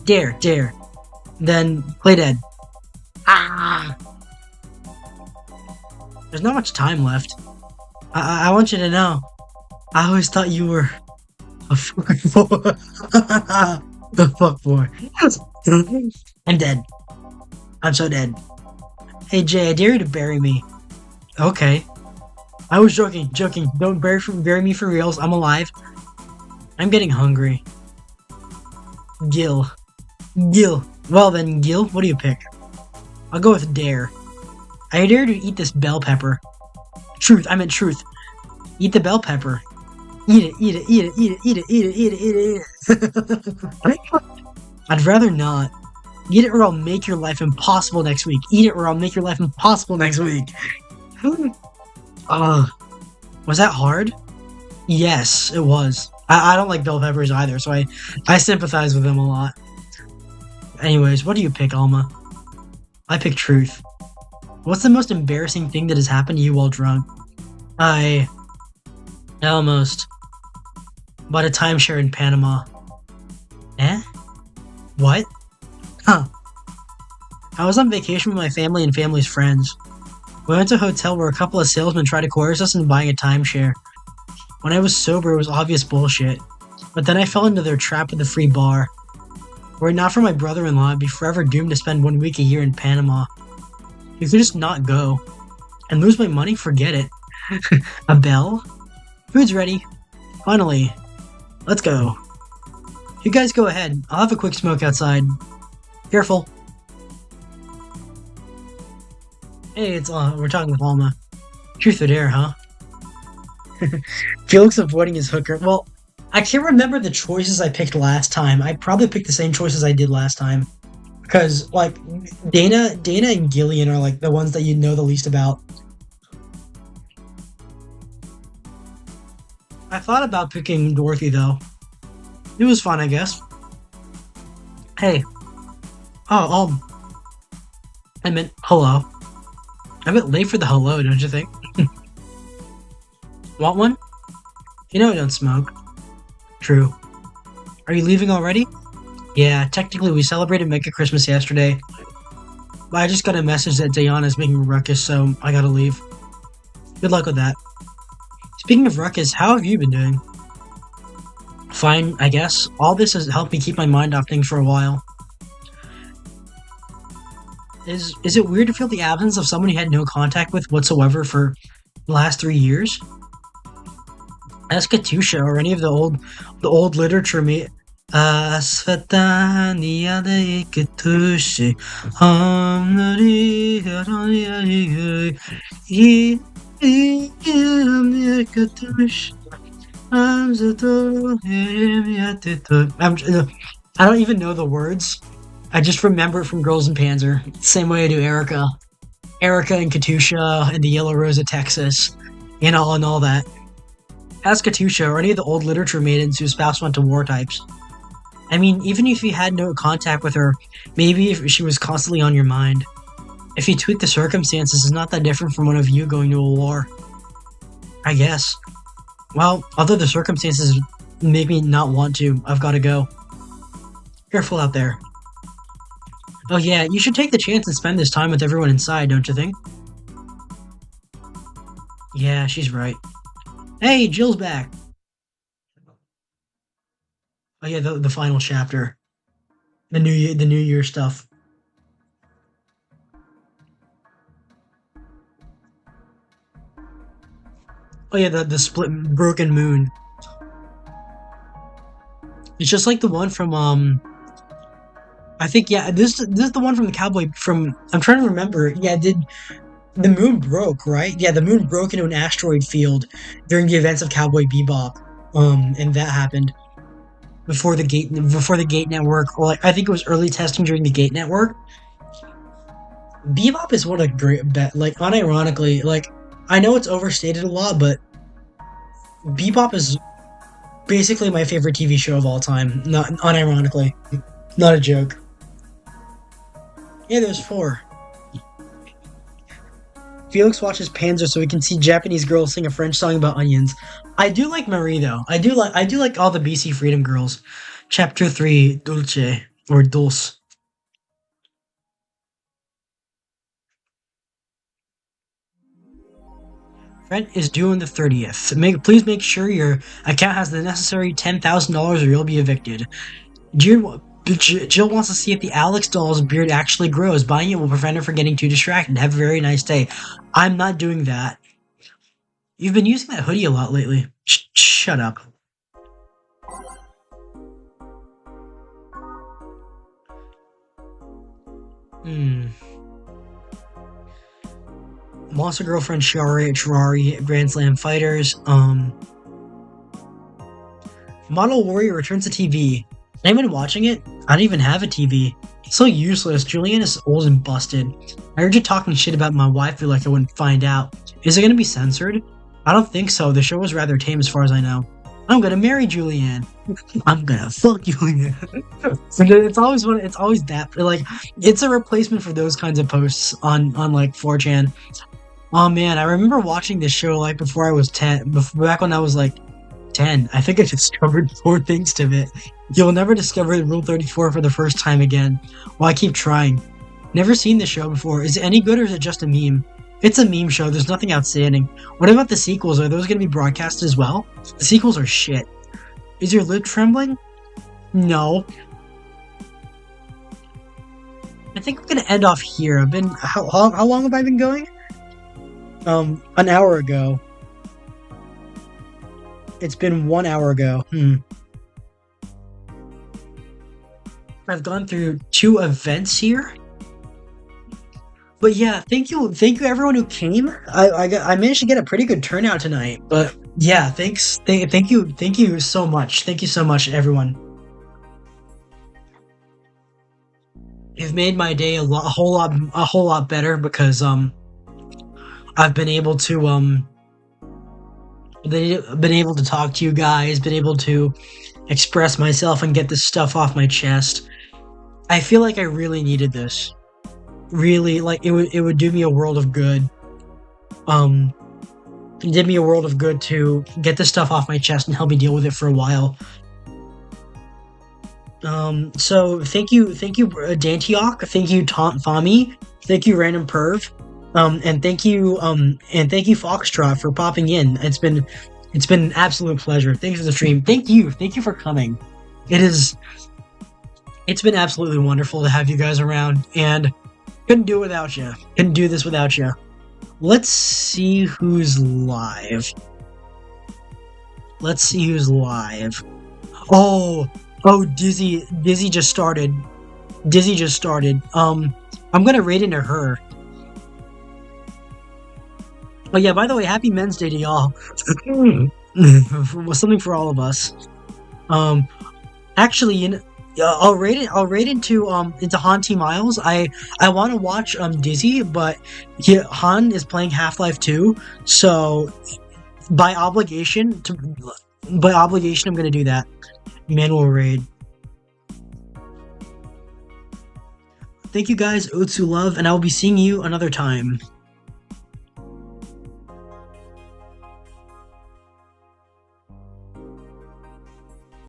Dare. Then, play dead. Ah! There's not much time left. I want you to know. I always thought you were... a fuckboy. The fuckboy. I'm dead. I'm so dead. Hey, Jay, I dare you to bury me. Okay. I was joking. Don't bury me for reals. I'm alive. I'm getting hungry. Gil. Well then, Gil, what do you pick? I'll go with dare. I dare to eat this bell pepper. Truth, I meant truth. Eat the bell pepper. Eat it. I'd rather not. Eat it or I'll make your life impossible next week. Eat it or I'll make your life impossible next week. Was that hard? Yes, it was. I don't like bell peppers either, so I sympathize with them a lot. Anyways, what do you pick, Alma? I pick truth. What's the most embarrassing thing that has happened to you while drunk? I almost bought a timeshare in Panama. Eh? What? Huh. I was on vacation with my family and family's friends. We went to a hotel where a couple of salesmen tried to coerce us into buying a timeshare. When I was sober, it was obvious bullshit. But then I fell into their trap with a free bar. Were it not for my brother-in-law, I'd be forever doomed to spend 1 week a year in Panama. You could just not go. And lose my money? Forget it. A bell? Food's ready. Finally. Let's go. You guys go ahead. I'll have a quick smoke outside. Careful. Hey, it's we're talking with Alma. Truth or dare, huh? Felix avoiding his hooker. Well, I can't remember the choices I picked last time. I probably picked the same choices I did last time. Because, like, Dana and Gillian are, like, the ones that you know the least about. I thought about picking Dorothy, though. It was fun, I guess. Hey. Oh, I meant hello. I'm a bit late for the hello, don't you think? Want one? You know I don't smoke. True. Are you leaving already? Yeah, technically we celebrated Mega Christmas yesterday. But I just got a message that Diana's making a ruckus, so I gotta leave. Good luck with that. Speaking of ruckus, how have you been doing? Fine, I guess. All this has helped me keep my mind off things for a while. Is it weird to feel the absence of someone you had no contact with whatsoever for the last 3 years? Ask Katusha or any of the old literature me. Asfatania de Katusha. I don't even know the words. I just remember it from Girls in Panzer. Same way I do Erica. Erica and Katusha and the Yellow Rose of Texas. And all that. Ask Katusha or any of the old literature maidens whose spouse went to war types. I mean, even if you had no contact with her, maybe if she was constantly on your mind. If you tweak the circumstances, it's not that different from one of you going to a war. I guess. Well, although the circumstances make me not want to, I've gotta go. Careful out there. Oh yeah, you should take the chance and spend this time with everyone inside, don't you think? Yeah, she's right. Hey, Jill's back! Oh yeah, the final chapter. The New Year stuff. Oh yeah, the split broken moon. It's just like the one from I think yeah, this is the one from the cowboy from I'm trying to remember. Yeah, did the moon broke, right? Yeah, the moon broke into an asteroid field during the events of Cowboy Bebop. And that happened before the Gate Network, or like I think it was early testing during the Gate Network. Bebop is one of the great like unironically, like I know it's overstated a lot, but Bebop is basically my favorite TV show of all time. Not unironically. Not a joke. Yeah, there's four. Felix watches Panzer so he can see Japanese girls sing a French song about onions. I do like Marie though. I do like all the BC Freedom girls. Chapter 3, Dulce or Dulce. Rent is due on the 30th. Please make sure your account has the necessary $10,000 or you'll be evicted. Jill wants to see if the Alex doll's beard actually grows. Buying it will prevent her from getting too distracted. Have a very nice day. I'm not doing that. You've been using that hoodie a lot lately. Shut up. Hmm. Monster Girlfriend Shirari, Grand Slam Fighters. Model Warrior returns to TV. Anyone watching it? I don't even have a TV. It's so useless. Julianne is old and busted. I heard you talking shit about my waifu like I wouldn't find out. Is it gonna be censored? I don't think so. The show was rather tame as far as I know. I'm gonna marry Julianne. I'm gonna fuck Julianne. It's always that like it's a replacement for those kinds of posts on like 4chan. Oh man, I remember watching this show like before I was 10, back when I was like 10. I think I discovered four things to it. You'll never discover Rule 34 for the first time again. Well, I keep trying. Never seen this show before. Is it any good or is it just a meme? It's a meme show. There's nothing outstanding. What about the sequels? Are those going to be broadcast as well? The sequels are shit. Is your lip trembling? No. I think I'm going to end off here. I've been... How long have I been going? An hour ago. It's been 1 hour ago. I've gone through 2 events here. But yeah, thank you everyone who came. I managed to get a pretty good turnout tonight. But yeah, thanks. Thank you so much. Thank you so much, everyone. You've made my day a whole lot better because I've been able to been able to talk to you guys, been able to express myself and get this stuff off my chest. I feel like I really needed this. Really, like it would do me a world of good. did me a world of good to get this stuff off my chest and help me deal with it for a while. So thank you, Dantioch, thank you, Fami, thank you, Random Perv, and thank you, Foxtrot, for popping in. It's been an absolute pleasure. Thanks for the stream. Thank you for coming. It's been absolutely wonderful to have you guys around, and couldn't do it without you. Couldn't do this without you. Let's see who's live. Let's see who's live. Oh, Dizzy just started. Dizzy just started. I'm gonna raid into her. Oh yeah, by the way, happy Men's Day to y'all. Something for all of us. Actually, I'll raid into Hanty Miles. I want to watch Dizzy, but Han is playing Half-Life 2, so by obligation, I'm gonna do that. Manual raid. Thank you guys, Otsu Love, and I will be seeing you another time.